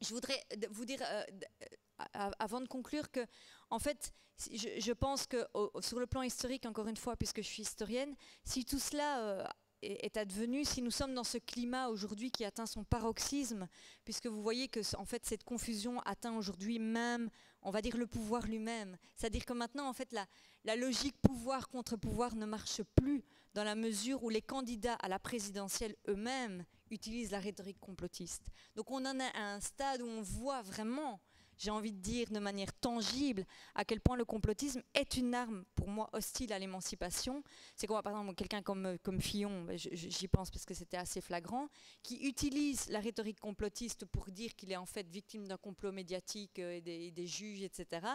[SPEAKER 1] Je voudrais vous dire, avant de conclure, que en fait, je pense que sur le plan historique, encore une fois, puisque je suis historienne, si tout cela est advenu, si nous sommes dans ce climat aujourd'hui qui atteint son paroxysme, puisque vous voyez que en fait cette confusion atteint aujourd'hui même, on va dire, le pouvoir lui-même. C'est-à-dire que maintenant, en fait, la logique pouvoir contre pouvoir ne marche plus dans la mesure où les candidats à la présidentielle eux-mêmes utilisent la rhétorique complotiste. Donc on en est à un stade où on voit vraiment, j'ai envie de dire de manière tangible, à quel point le complotisme est une arme, pour moi, hostile à l'émancipation. C'est qu'on voit par exemple quelqu'un comme Fillon, j'y pense parce que c'était assez flagrant, qui utilise la rhétorique complotiste pour dire qu'il est en fait victime d'un complot médiatique et des juges, etc.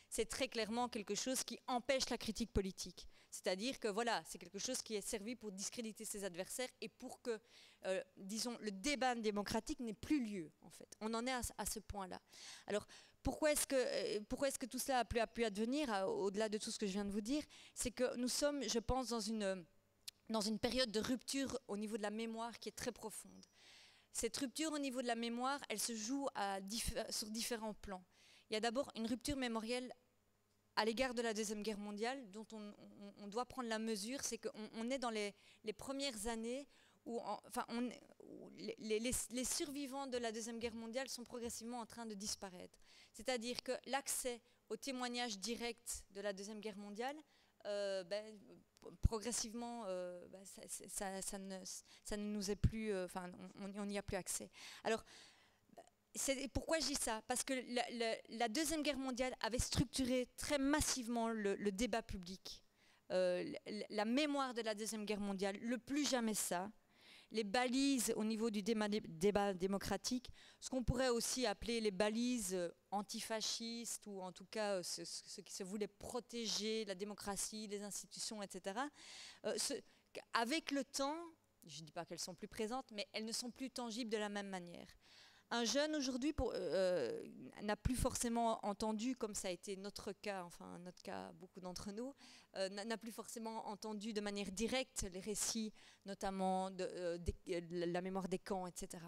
[SPEAKER 1] c'est très clairement quelque chose qui empêche la critique politique. C'est-à-dire que voilà, c'est quelque chose qui est servi pour discréditer ses adversaires et pour que, disons, le débat démocratique n'ait plus lieu, en fait. On en est à ce point-là. Alors, pourquoi est-ce que tout cela a pu advenir, au-delà de tout ce que je viens de vous dire? C'est que nous sommes, je pense, dans une période de rupture au niveau de la mémoire qui est très profonde. Cette rupture au niveau de la mémoire, elle se joue sur différents plans. Il y a d'abord une rupture mémorielle à l'égard de la Deuxième Guerre mondiale, dont on doit prendre la mesure, c'est qu'on est dans les premières années où, où les survivants de la Deuxième Guerre mondiale sont progressivement en train de disparaître. C'est-à-dire que l'accès aux témoignages directs de la Deuxième Guerre mondiale, progressivement, ça ne nous est plus, on n'y a plus accès. Alors, pourquoi je dis ça? Parce que la Deuxième Guerre mondiale avait structuré très massivement le débat public. La mémoire de la Deuxième Guerre mondiale, le plus jamais ça. Les balises au niveau du débat démocratique, ce qu'on pourrait aussi appeler les balises antifascistes, ou en tout cas ceux qui se voulaient protéger la démocratie, les institutions, etc. Avec le temps, je ne dis pas qu'elles sont plus présentes, mais elles ne sont plus tangibles de la même manière. Un jeune aujourd'hui n'a plus forcément entendu, comme ça a été notre cas, enfin notre cas, beaucoup d'entre nous, n'a plus forcément entendu de manière directe les récits, notamment de la mémoire des camps, etc.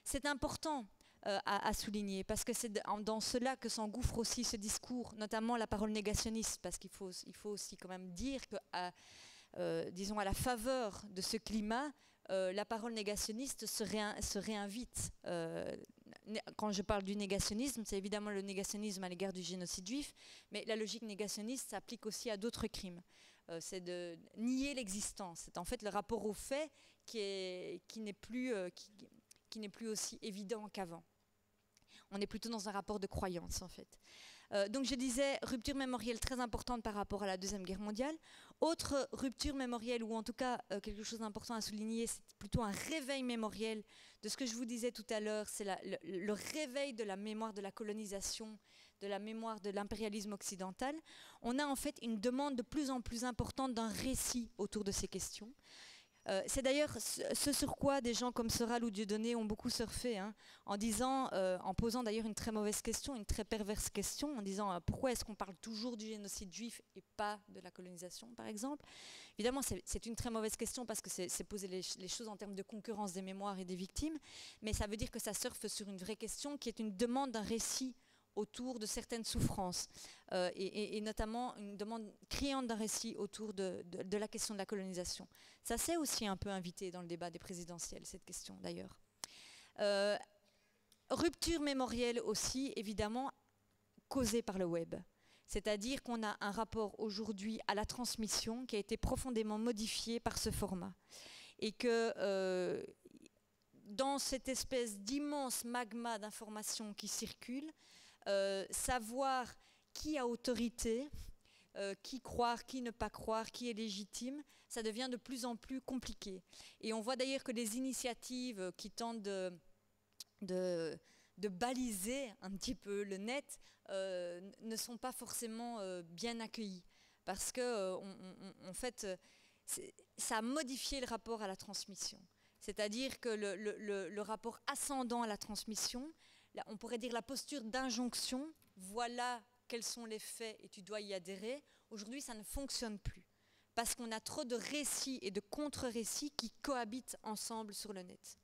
[SPEAKER 1] C'est important à souligner, parce que c'est dans cela que s'engouffre aussi ce discours, notamment la parole négationniste, parce qu'il faut aussi quand même dire que, disons, à la faveur de ce climat, la parole négationniste se réinvite. Quand je parle du négationnisme, c'est évidemment le négationnisme à l'égard du génocide juif, mais la logique négationniste s'applique aussi à d'autres crimes. C'est de nier l'existence. C'est en fait le rapport au fait qui n'est plus aussi évident qu'avant. On est plutôt dans un rapport de croyance, en fait. Donc je disais, rupture mémorielle très importante par rapport à la Deuxième Guerre mondiale. Autre rupture mémorielle, ou en tout cas quelque chose d'important à souligner, c'est plutôt un réveil mémoriel de ce que je vous disais tout à l'heure, c'est le réveil de la mémoire de la colonisation, de la mémoire de l'impérialisme occidental. On a en fait une demande de plus en plus importante d'un récit autour de ces questions. C'est d'ailleurs ce sur quoi des gens comme Soral ou Dieudonné ont beaucoup surfé, hein, en posant d'ailleurs une très mauvaise question, une très perverse question, en disant pourquoi est-ce qu'on parle toujours du génocide juif et pas de la colonisation, par exemple. Évidemment, c'est une très mauvaise question parce que c'est poser les choses en termes de concurrence des mémoires et des victimes, mais ça veut dire que ça surfe sur une vraie question qui est une demande d'un récit autour de certaines souffrances, et notamment une demande criante d'un récit autour de la question de la colonisation. Ça s'est aussi un peu invité dans le débat des présidentielles, cette question d'ailleurs. Rupture mémorielle aussi, évidemment, causée par le web. C'est-à-dire qu'on a un rapport aujourd'hui à la transmission qui a été profondément modifié par ce format. Et que dans cette espèce d'immense magma d'informations qui circulent, savoir qui a autorité, qui croire, qui ne pas croire, qui est légitime, ça devient de plus en plus compliqué. Et on voit d'ailleurs que les initiatives qui tentent de baliser un petit peu le net ne sont pas forcément bien accueillies. Parce que, en fait, ça a modifié le rapport à la transmission. C'est-à-dire que le rapport ascendant à la transmission, on pourrait dire la posture d'injonction, voilà quels sont les faits et tu dois y adhérer, aujourd'hui ça ne fonctionne plus. Parce qu'on a trop de récits et de contre-récits qui cohabitent ensemble sur le net.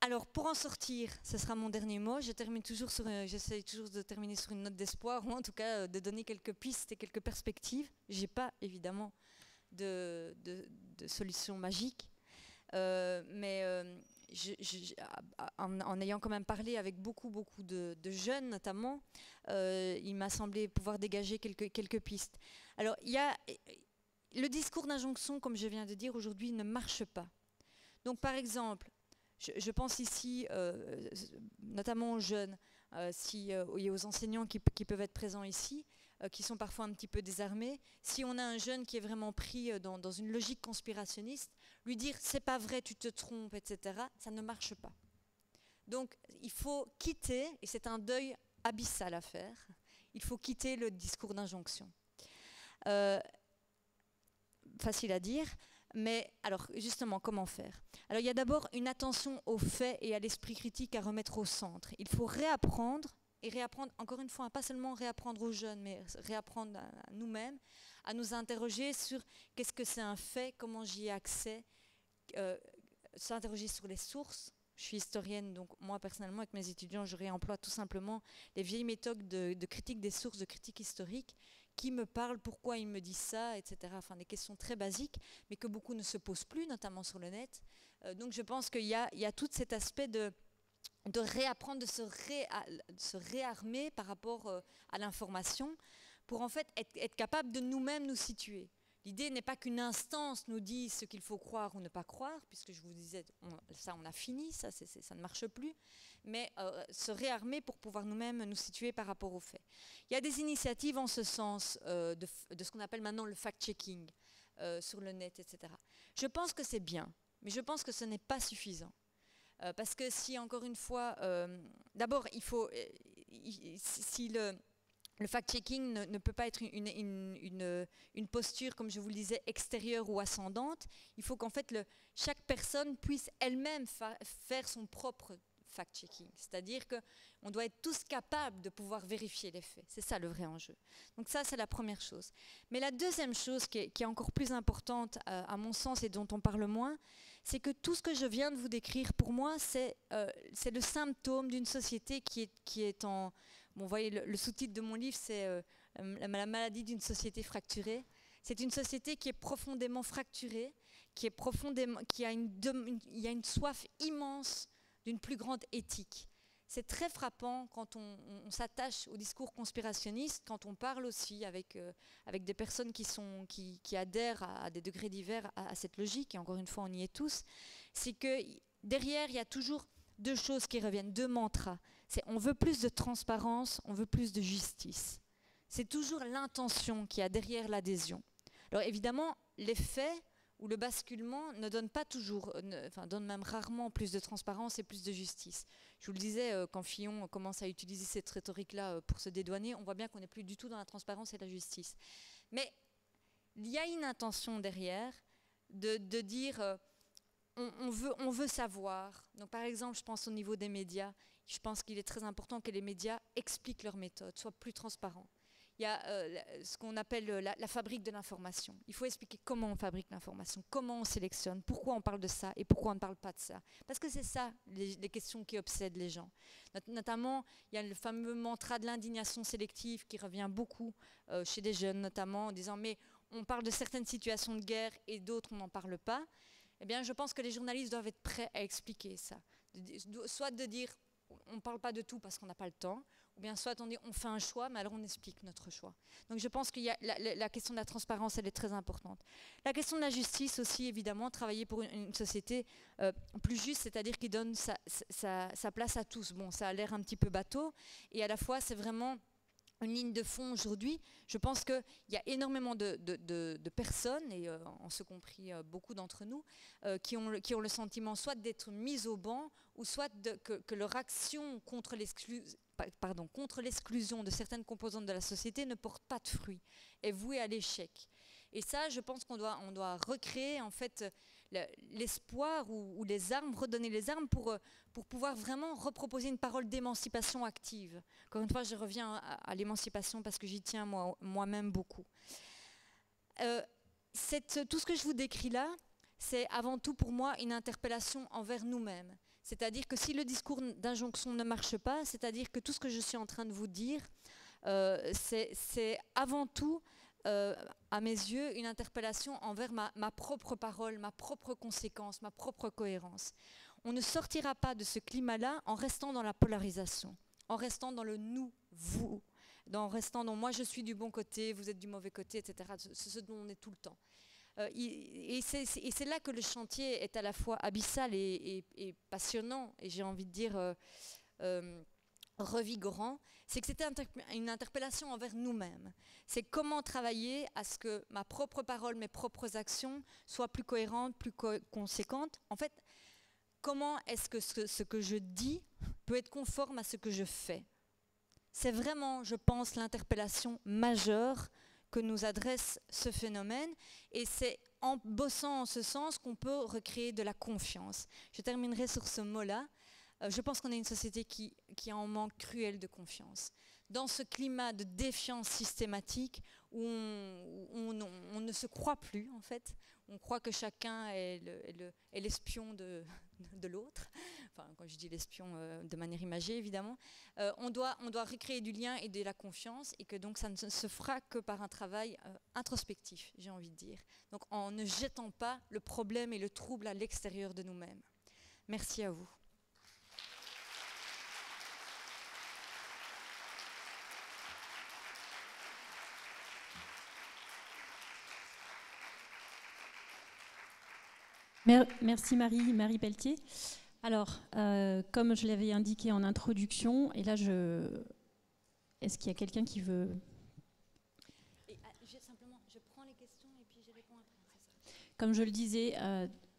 [SPEAKER 1] Alors pour en sortir, ce sera mon dernier mot, j'essaie toujours de terminer sur une note d'espoir, ou en tout cas de donner quelques pistes et quelques perspectives. Je n'ai pas évidemment de solution magique, mais en ayant quand même parlé avec beaucoup de jeunes notamment, il m'a semblé pouvoir dégager quelques pistes. Alors le discours d'injonction, comme je viens de dire aujourd'hui, ne marche pas. Donc par exemple, je pense ici notamment aux jeunes et aux enseignants qui peuvent être présents ici, qui sont parfois un petit peu désarmés. Si on a un jeune qui est vraiment pris dans une logique conspirationniste, lui dire « c'est pas vrai, tu te trompes », etc., ça ne marche pas. Donc il faut quitter, et c'est un deuil abyssal à faire, il faut quitter le discours d'injonction. Facile à dire, mais alors justement, comment faire? Alors il y a d'abord une attention aux faits et à l'esprit critique à remettre au centre. Il faut réapprendre, et réapprendre, encore une fois, pas seulement réapprendre aux jeunes, mais réapprendre à nous-mêmes, à nous interroger sur qu'est-ce que c'est un fait, comment j'y ai accès, s'interroger sur les sources. Je suis historienne, donc moi personnellement avec mes étudiants je réemploie tout simplement les vieilles méthodes de critique des sources, de critique historique, qui me parlent, pourquoi ils me disent ça, etc. Enfin des questions très basiques, mais que beaucoup ne se posent plus, notamment sur le net. Donc je pense qu'il y a tout cet aspect de réapprendre, de se réarmer par rapport à l'information, pour en fait être capable de nous-mêmes nous situer. L'idée n'est pas qu'une instance nous dise ce qu'il faut croire ou ne pas croire, puisque je vous disais, ça on a fini, ça ne marche plus, mais se réarmer pour pouvoir nous-mêmes nous situer par rapport aux faits. Il y a des initiatives en ce sens de ce qu'on appelle maintenant le fact-checking sur le net, etc. Je pense que c'est bien, mais je pense que ce n'est pas suffisant. Parce que si, encore une fois, d'abord, il faut, si le fact-checking ne peut pas être une posture, comme je vous le disais, extérieure ou ascendante. Il faut qu'en fait, chaque personne puisse elle-même faire son propre fact-checking. C'est-à-dire qu'on doit être tous capables de pouvoir vérifier les faits. C'est ça le vrai enjeu. Donc ça, c'est la première chose. Mais la deuxième chose qui est encore plus importante, à mon sens, et dont on parle moins, c'est que tout ce que je viens de vous décrire, pour moi, c'est le symptôme d'une société qui est en... Bon, vous voyez, le sous-titre de mon livre, c'est la maladie d'une société fracturée. C'est une société qui est profondément fracturée, il y a une soif immense d'une plus grande éthique. C'est très frappant quand on s'attache au discours conspirationniste, quand on parle aussi avec des personnes qui adhèrent à des degrés divers à cette logique, et encore une fois, on y est tous, c'est que derrière, il y a toujours deux choses qui reviennent, deux mantras. C'est on veut plus de transparence, on veut plus de justice. C'est toujours l'intention qui a derrière l'adhésion. Alors évidemment, les faits ou le basculement ne donnent pas toujours, donnent même rarement plus de transparence et plus de justice. Je vous le disais, quand Fillon commence à utiliser cette rhétorique-là pour se dédouaner, on voit bien qu'on n'est plus du tout dans la transparence et la justice. Mais il y a une intention derrière de dire... On veut savoir. Donc, par exemple, je pense au niveau des médias, je pense qu'il est très important que les médias expliquent leur méthode, soient plus transparents. Il y a ce qu'on appelle la fabrique de l'information. Il faut expliquer comment on fabrique l'information, comment on sélectionne, pourquoi on parle de ça et pourquoi on ne parle pas de ça. Parce que c'est ça les questions qui obsèdent les gens. Notamment, il y a le fameux mantra de l'indignation sélective qui revient beaucoup chez des jeunes, notamment en disant « mais on parle de certaines situations de guerre et d'autres on n'en parle pas ». Eh bien, je pense que les journalistes doivent être prêts à expliquer ça. Soit de dire, on ne parle pas de tout parce qu'on n'a pas le temps, ou bien soit on dit, on fait un choix, mais alors on explique notre choix. Donc je pense qu'il y a la question de la transparence, elle est très importante. La question de la justice aussi, évidemment, travailler pour une société plus juste, c'est-à-dire qui donne sa place à tous. Bon, ça a l'air un petit peu bateau, et à la fois, c'est vraiment... une ligne de fond aujourd'hui. Je pense qu'il y a énormément de personnes, et en ce compris beaucoup d'entre nous, qui ont le sentiment soit d'être mises au banc, ou soit que leur action contre l'exclusion de certaines composantes de la société ne porte pas de fruits, est vouée à l'échec. Et ça, je pense qu'on doit recréer en fait l'espoir ou les armes, redonner les armes pour pouvoir vraiment reproposer une parole d'émancipation active. Encore une fois, je reviens à l'émancipation parce que j'y tiens moi-même beaucoup. Tout ce que je vous décris là, c'est avant tout pour moi une interpellation envers nous-mêmes. C'est-à-dire que si le discours d'injonction ne marche pas, c'est-à-dire que tout ce que je suis en train de vous dire, c'est avant tout, à mes yeux, une interpellation envers ma propre parole, ma propre conséquence, ma propre cohérence. On ne sortira pas de ce climat-là en restant dans la polarisation, en restant dans le nous, vous, en restant dans moi je suis du bon côté, vous êtes du mauvais côté, etc. C'est ce dont on est tout le temps. Et c'est là que le chantier est à la fois abyssal et passionnant, et j'ai envie de dire revigorant, c'est que c'était une interpellation envers nous-mêmes. C'est comment travailler à ce que ma propre parole, mes propres actions soient plus cohérentes, plus conséquentes. En fait, comment est-ce que ce que je dis peut être conforme à ce que je fais? C'est vraiment, je pense, l'interpellation majeure que nous adresse ce phénomène, et c'est en bossant en ce sens qu'on peut recréer de la confiance. Je terminerai sur ce mot-là. Je pense qu'on est une société qui a un manque cruel de confiance. Dans ce climat de défiance systématique où on ne se croit plus, en fait, on croit que chacun est l'espion de l'autre. Enfin, quand je dis l'espion de manière imagée, évidemment. On doit recréer du lien et de la confiance, et que donc ça ne se fera que par un travail introspectif, j'ai envie de dire. Donc en ne jetant pas le problème et le trouble à l'extérieur de nous-mêmes. Merci à vous.
[SPEAKER 2] Merci Marie Pelletier. Alors, comme je l'avais indiqué en introduction, et là, est-ce qu'il y a quelqu'un qui veut...
[SPEAKER 1] Simplement, je prends les questions et puis je réponds après.
[SPEAKER 2] Comme je le disais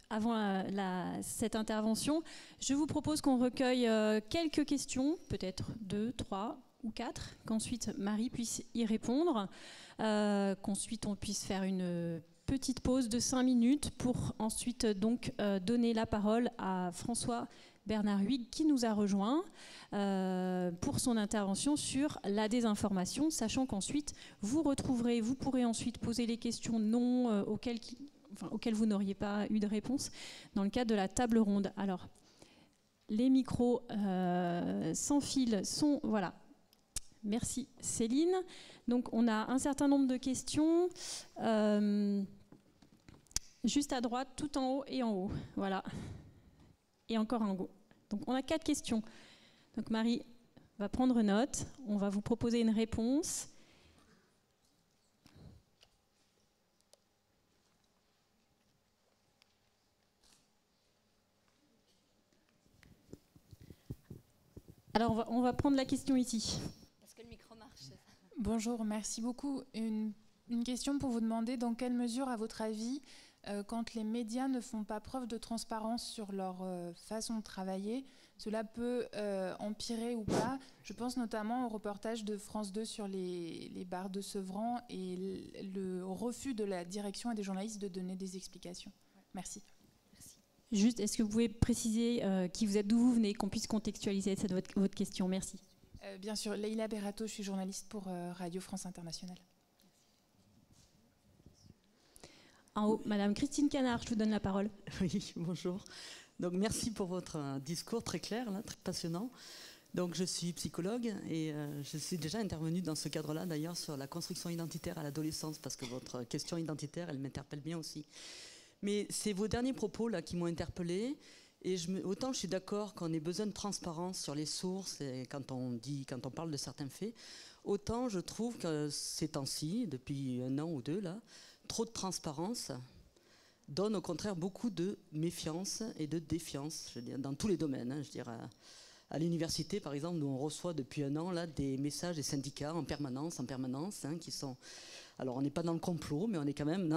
[SPEAKER 2] avant cette intervention, je vous propose qu'on recueille quelques questions, peut-être 2, 3 ou 4, qu'ensuite Marie puisse y répondre, qu'ensuite on puisse faire une petite pause de 5 minutes pour ensuite donc donner la parole à François Bernard Huyghe qui nous a rejoint pour son intervention sur la désinformation, sachant qu'ensuite vous pourrez ensuite poser les questions auxquelles vous n'auriez pas eu de réponse dans le cadre de la table ronde. Alors, les micros sans fil sont... Voilà. Merci Céline. Donc on a un certain nombre de questions. Juste à droite, tout en haut et en haut. Voilà. Et encore un haut. Donc on a 4 questions. Donc Marie va prendre note. On va vous proposer une réponse. Alors on va prendre la question ici.
[SPEAKER 1] Est-ce que le micro marche?
[SPEAKER 3] Bonjour, merci beaucoup. Une question pour vous demander, dans quelle mesure, à votre avis, quand les médias ne font pas preuve de transparence sur leur façon de travailler, cela peut empirer ou pas? Je pense notamment au reportage de France 2 sur les bars de Sevran et le refus de la direction et des journalistes de donner des explications. Merci.
[SPEAKER 2] Juste, est-ce que vous pouvez préciser qui vous êtes, d'où vous venez, qu'on puisse contextualiser votre question? Merci.
[SPEAKER 3] Bien sûr, Leïla Berato, je suis journaliste pour Radio France Internationale.
[SPEAKER 2] En haut, Madame Christine Canard, je vous donne la parole.
[SPEAKER 4] Oui, bonjour. Donc merci pour votre discours très clair, là, très passionnant. Donc je suis psychologue et je suis déjà intervenue dans ce cadre-là, d'ailleurs, sur la construction identitaire à l'adolescence, parce que votre question identitaire, elle m'interpelle bien aussi. Mais c'est vos derniers propos là qui m'ont interpellée. Et autant je suis d'accord qu'on ait besoin de transparence sur les sources et quand on parle de certains faits, autant je trouve que ces temps-ci, depuis 1 an ou 2 là, trop de transparence donne au contraire beaucoup de méfiance et de défiance, je veux dire, dans tous les domaines. Hein, je veux dire, à l'université, par exemple, nous on reçoit depuis 1 an là, des messages des syndicats en permanence, hein, qui sont... Alors on n'est pas dans le complot, mais on est quand même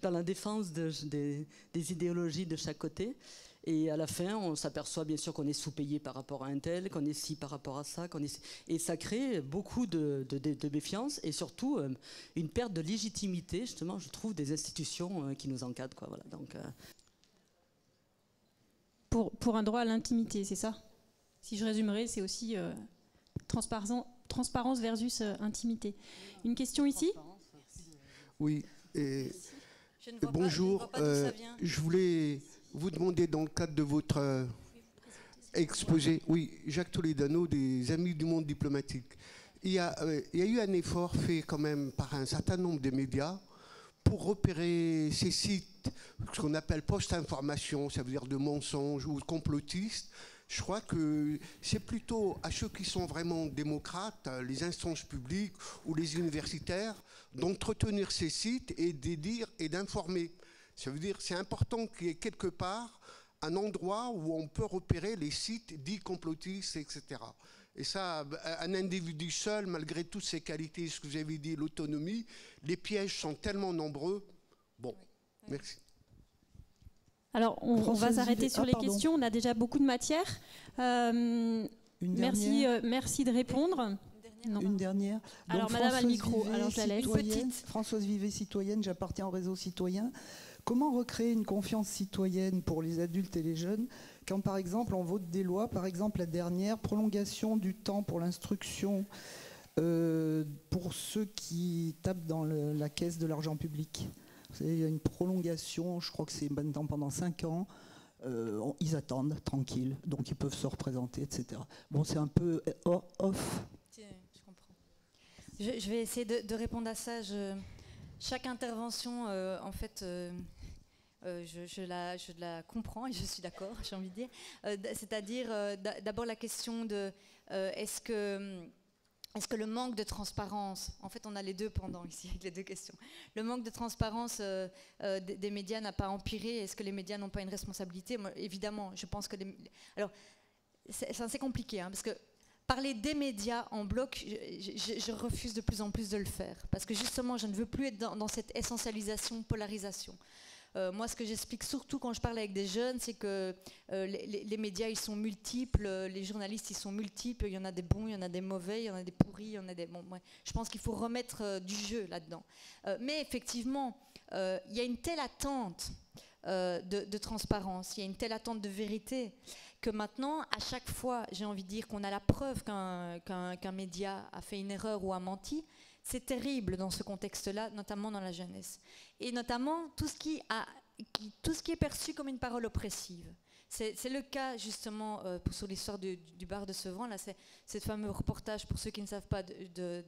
[SPEAKER 4] dans la défense des idéologies de chaque côté. Et à la fin, on s'aperçoit bien sûr qu'on est sous-payé par rapport à un tel, qu'on est ci par rapport à ça, et ça crée beaucoup de méfiance et surtout une perte de légitimité, justement, je trouve, des institutions qui nous encadrent, quoi. Voilà. Donc,
[SPEAKER 2] pour un droit à l'intimité, c'est ça? Si je résumerai, c'est aussi transparence versus intimité. Une question ici?
[SPEAKER 5] Oui. Bonjour. Je voulais vous demander, dans le cadre de votre exposé, oui, Jacques Toledano, des Amis du monde diplomatique, il y a eu un effort fait quand même par un certain nombre de médias pour repérer ces sites, ce qu'on appelle post-information, ça veut dire de mensonges ou de complotistes. Je crois que c'est plutôt à ceux qui sont vraiment démocrates, les instances publiques ou les universitaires, d'entretenir ces sites et de dire et d'informer. Ça veut dire c'est important qu'il y ait quelque part un endroit où on peut repérer les sites dits complotistes, etc. Et ça, un individu seul, malgré toutes ses qualités, ce que vous avez dit, l'autonomie, les pièges sont tellement nombreux. Bon, merci.
[SPEAKER 2] Alors, on va s'arrêter sur les questions. On a déjà beaucoup de matière. Merci de répondre. Non.
[SPEAKER 6] Une dernière.
[SPEAKER 2] Alors,
[SPEAKER 6] Donc,
[SPEAKER 2] madame a le
[SPEAKER 6] Françoise
[SPEAKER 2] micro,
[SPEAKER 6] Vivet,
[SPEAKER 2] alors je la laisse.
[SPEAKER 6] citoyenne, Françoise Vivet, citoyenne, j'appartiens au réseau citoyen. Comment recréer une confiance citoyenne pour les adultes et les jeunes quand, par exemple, on vote des lois, par exemple la dernière, prolongation du temps pour l'instruction pour ceux qui tapent dans la caisse de l'argent public. Vous savez, il y a une prolongation, je crois que c'est maintenant pendant 5 ans. Ils attendent, tranquille, donc ils peuvent se représenter, etc. Bon, c'est un peu off.
[SPEAKER 1] Je comprends. Je vais essayer de répondre à ça. Chaque intervention, en fait, je la comprends et je suis d'accord, j'ai envie de dire. C'est-à-dire, d'abord la question de est-ce que le manque de transparence, en fait on a les deux pendant ici, avec les deux questions, le manque de transparence des médias n'a pas empiré, est-ce que les médias n'ont pas une responsabilité? Moi, évidemment, je pense que alors, c'est assez compliqué, hein, parce que parler des médias en bloc, je refuse de plus en plus de le faire, parce que justement, je ne veux plus être dans cette essentialisation, polarisation. Moi, ce que j'explique surtout quand je parle avec des jeunes, c'est que les médias, ils sont multiples, les journalistes, ils sont multiples, il y en a des bons, il y en a des mauvais, il y en a des pourris, il y en a des... Bon, ouais, je pense qu'il faut remettre du jeu là-dedans. Mais effectivement, il y a une telle attente de transparence, il y a une telle attente de vérité, que maintenant, à chaque fois, j'ai envie de dire qu'on a la preuve qu'un média a fait une erreur ou a menti. C'est terrible dans ce contexte-là, notamment dans la jeunesse. Et notamment tout ce qui est perçu comme une parole oppressive. C'est le cas justement sur l'histoire du bar de Sevran. Là, c'est ce fameux reportage, pour ceux qui ne savent pas, de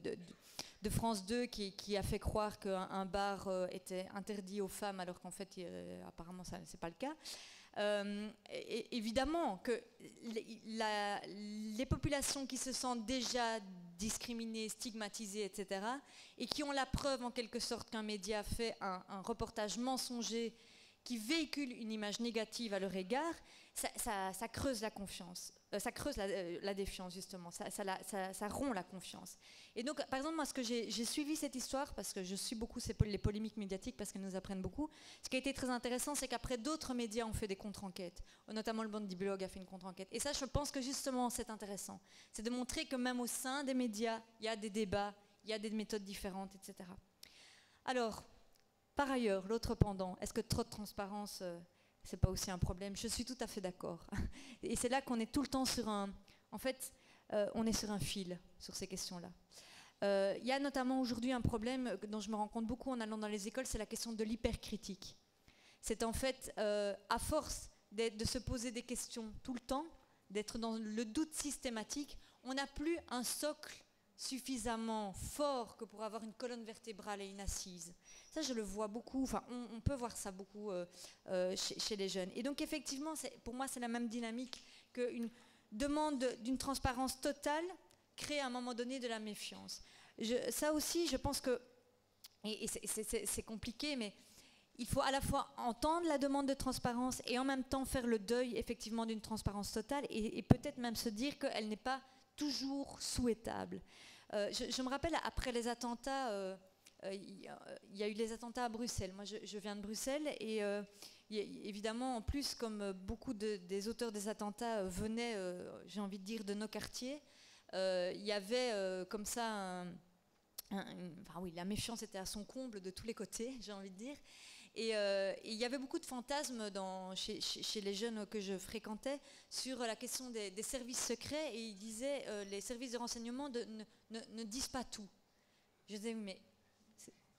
[SPEAKER 1] France 2 qui a fait croire qu'un bar était interdit aux femmes alors qu'en fait, apparemment, ce n'est pas le cas. Évidemment que les populations qui se sentent déjà discriminées, stigmatisées, etc., et qui ont la preuve en quelque sorte qu'un média fait un reportage mensonger qui véhicule une image négative à leur égard, ça creuse la confiance, ça creuse la défiance justement, ça rompt la confiance. Et donc, par exemple, moi, j'ai suivi cette histoire parce que je suis beaucoup les polémiques médiatiques parce qu'elles nous apprennent beaucoup. Ce qui a été très intéressant, c'est qu'après d'autres médias ont fait des contre-enquêtes, notamment le Bondi Blog a fait une contre-enquête. Et ça, je pense que justement, c'est intéressant. C'est de montrer que même au sein des médias, il y a des débats, il y a des méthodes différentes, etc. Alors, par ailleurs, l'autre pendant, est-ce que trop de transparence, c'est pas aussi un problème? Je suis tout à fait d'accord. Et c'est là qu'on est tout le temps sur en fait, on est sur un fil sur ces questions-là. Il y a notamment aujourd'hui un problème dont je me rends compte beaucoup en allant dans les écoles, c'est la question de l'hypercritique. C'est en fait, à force de se poser des questions tout le temps, d'être dans le doute systématique, on n'a plus un socle suffisamment fort que pour avoir une colonne vertébrale et une assise. Ça, je le vois beaucoup, enfin, on peut voir ça beaucoup chez les jeunes. Et donc, effectivement, pour moi, c'est la même dynamique qu'une demande d'une transparence totale crée à un moment donné de la méfiance. Ça aussi, je pense que, et c'est compliqué, mais il faut à la fois entendre la demande de transparence et en même temps faire le deuil, effectivement, d'une transparence totale et peut-être même se dire qu'elle n'est pas toujours souhaitable. Je me rappelle, après les attentats, il y a eu les attentats à Bruxelles. Moi, je viens de Bruxelles et évidemment, en plus, comme beaucoup des auteurs des attentats venaient, j'ai envie de dire, de nos quartiers, il y avait comme ça enfin oui, la méfiance était à son comble de tous les côtés, j'ai envie de dire. Et il y avait beaucoup de fantasmes chez les jeunes que je fréquentais sur la question des services secrets, et ils disaient les services de renseignement ne disent pas tout. Je disais, mais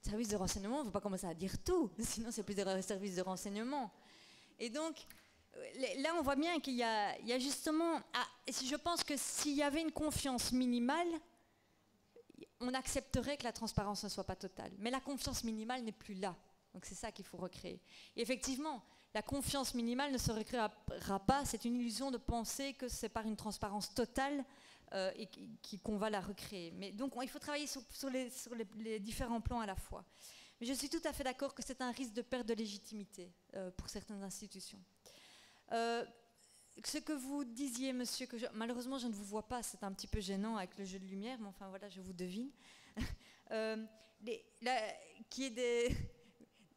[SPEAKER 1] services de renseignement, il ne faut pas commencer à dire tout, sinon c'est plus des services de renseignement. Et donc, là on voit bien qu'il y a justement, je pense que s'il y avait une confiance minimale, on accepterait que la transparence ne soit pas totale. Mais la confiance minimale n'est plus là. Donc c'est ça qu'il faut recréer. Et effectivement, la confiance minimale ne se recréera pas. C'est une illusion de penser que c'est par une transparence totale et qu'on va la recréer. Mais donc il faut travailler sur les différents plans à la fois. Mais je suis tout à fait d'accord que c'est un risque de perte de légitimité pour certaines institutions. Ce que vous disiez, monsieur, malheureusement je ne vous vois pas, c'est un petit peu gênant avec le jeu de lumière, mais enfin voilà, je vous devine.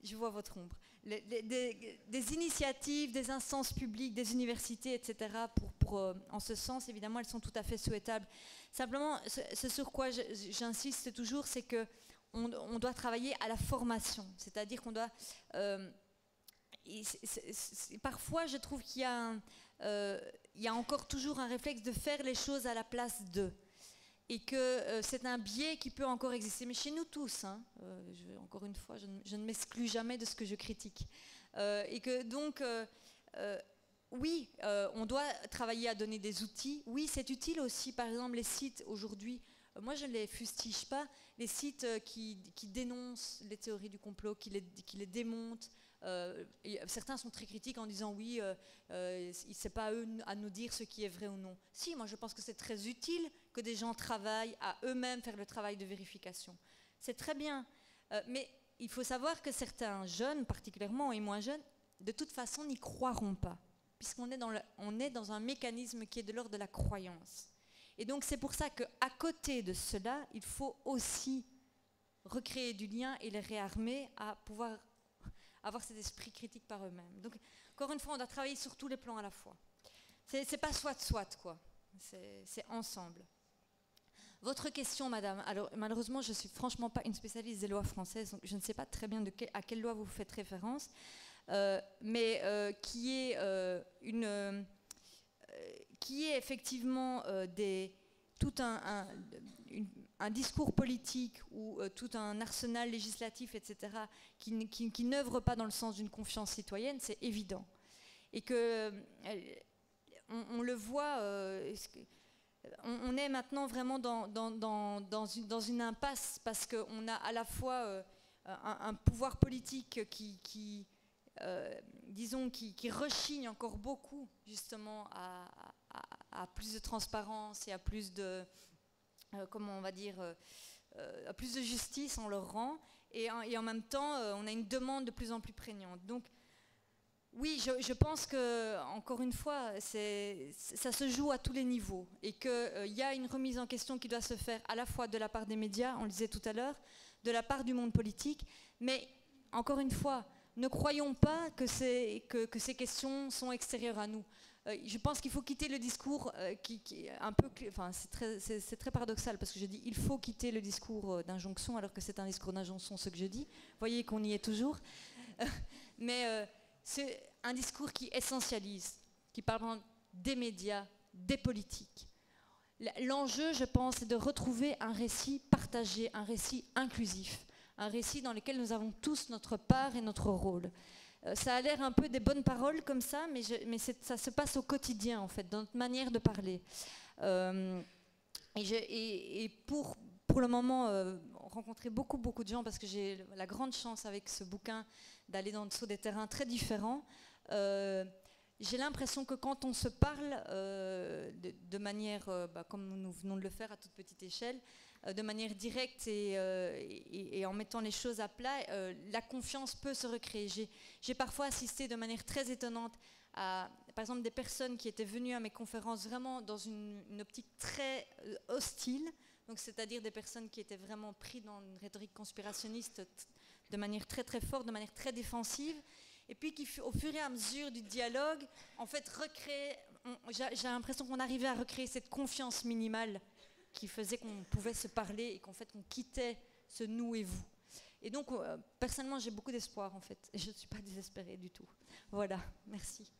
[SPEAKER 1] Je vois votre ombre. des initiatives, des instances publiques, des universités, etc. En ce sens, évidemment, elles sont tout à fait souhaitables. Simplement, ce sur quoi j'insiste toujours, c'est qu'on doit travailler à la formation. C'est-à-dire qu'on doit... parfois, je trouve qu'il y a encore toujours un réflexe de faire les choses à la place d'eux. Et que c'est un biais qui peut encore exister, mais chez nous tous, hein, encore une fois, je ne m'exclus jamais de ce que je critique. Et que donc, oui, on doit travailler à donner des outils. Oui, c'est utile aussi, par exemple, les sites aujourd'hui, moi je ne les fustige pas, les sites qui dénoncent les théories du complot, qui les démontent. Et certains sont très critiques en disant oui, c'est pas à eux à nous dire ce qui est vrai ou non. Si, moi je pense que c'est très utile que des gens travaillent à eux-mêmes faire le travail de vérification. C'est très bien, mais il faut savoir que certains jeunes, particulièrement et moins jeunes, de toute façon n'y croiront pas, puisqu'on est dans un mécanisme qui est de l'ordre de la croyance. Et donc c'est pour ça qu'à côté de cela, il faut aussi recréer du lien et les réarmer à pouvoir avoir cet esprit critique par eux-mêmes. Donc, encore une fois, on doit travailler sur tous les plans à la fois. C'est pas soit, quoi. C'est ensemble. Votre question, madame, alors malheureusement, je ne suis franchement pas une spécialiste des lois françaises, donc je ne sais pas très bien à quelle loi vous faites référence, mais qui est effectivement tout un discours politique ou tout un arsenal législatif, etc., qui n'œuvre pas dans le sens d'une confiance citoyenne, c'est évident. Et que on le voit, on est maintenant vraiment dans une impasse, parce qu'on a à la fois un pouvoir politique qui rechigne encore beaucoup justement à plus de transparence et à plus de, comment on va dire, à plus de justice en leur rang, et en même temps, on a une demande de plus en plus prégnante. Donc, oui, je pense que, encore une fois, ça se joue à tous les niveaux, et qu'il y a une remise en question qui doit se faire à la fois de la part des médias, on le disait tout à l'heure, de la part du monde politique, mais encore une fois, ne croyons pas que ces questions sont extérieures à nous. Je pense qu'il faut quitter le discours qui est un peu... Enfin, c'est très paradoxal, parce que je dis il faut quitter le discours d'injonction, alors que c'est un discours d'injonction ce que je dis. Vous voyez qu'on y est toujours. Mais c'est un discours qui essentialise, qui parle des médias, des politiques. L'enjeu, je pense, c'est de retrouver un récit partagé, un récit inclusif, un récit dans lequel nous avons tous notre part et notre rôle. Ça a l'air un peu des bonnes paroles comme ça, mais ça se passe au quotidien, en fait, dans notre manière de parler. Et pour le moment, rencontrer beaucoup de gens, parce que j'ai la grande chance avec ce bouquin d'aller sur des terrains très différents. J'ai l'impression que quand on se parle de manière, comme nous venons de le faire à toute petite échelle, de manière directe et en mettant les choses à plat, la confiance peut se recréer. J'ai parfois assisté de manière très étonnante à, par exemple, des personnes qui étaient venues à mes conférences vraiment dans une optique très hostile, donc c'est-à-dire des personnes qui étaient vraiment prises dans une rhétorique conspirationniste de manière très forte, de manière très défensive, et puis qui, au fur et à mesure du dialogue, en fait, j'ai l'impression qu'on arrivait à recréer cette confiance minimale qui faisait qu'on pouvait se parler et qu'en fait on quittait ce nous et vous. Et donc personnellement j'ai beaucoup d'espoir en fait, et je ne suis pas désespérée du tout. Voilà, merci.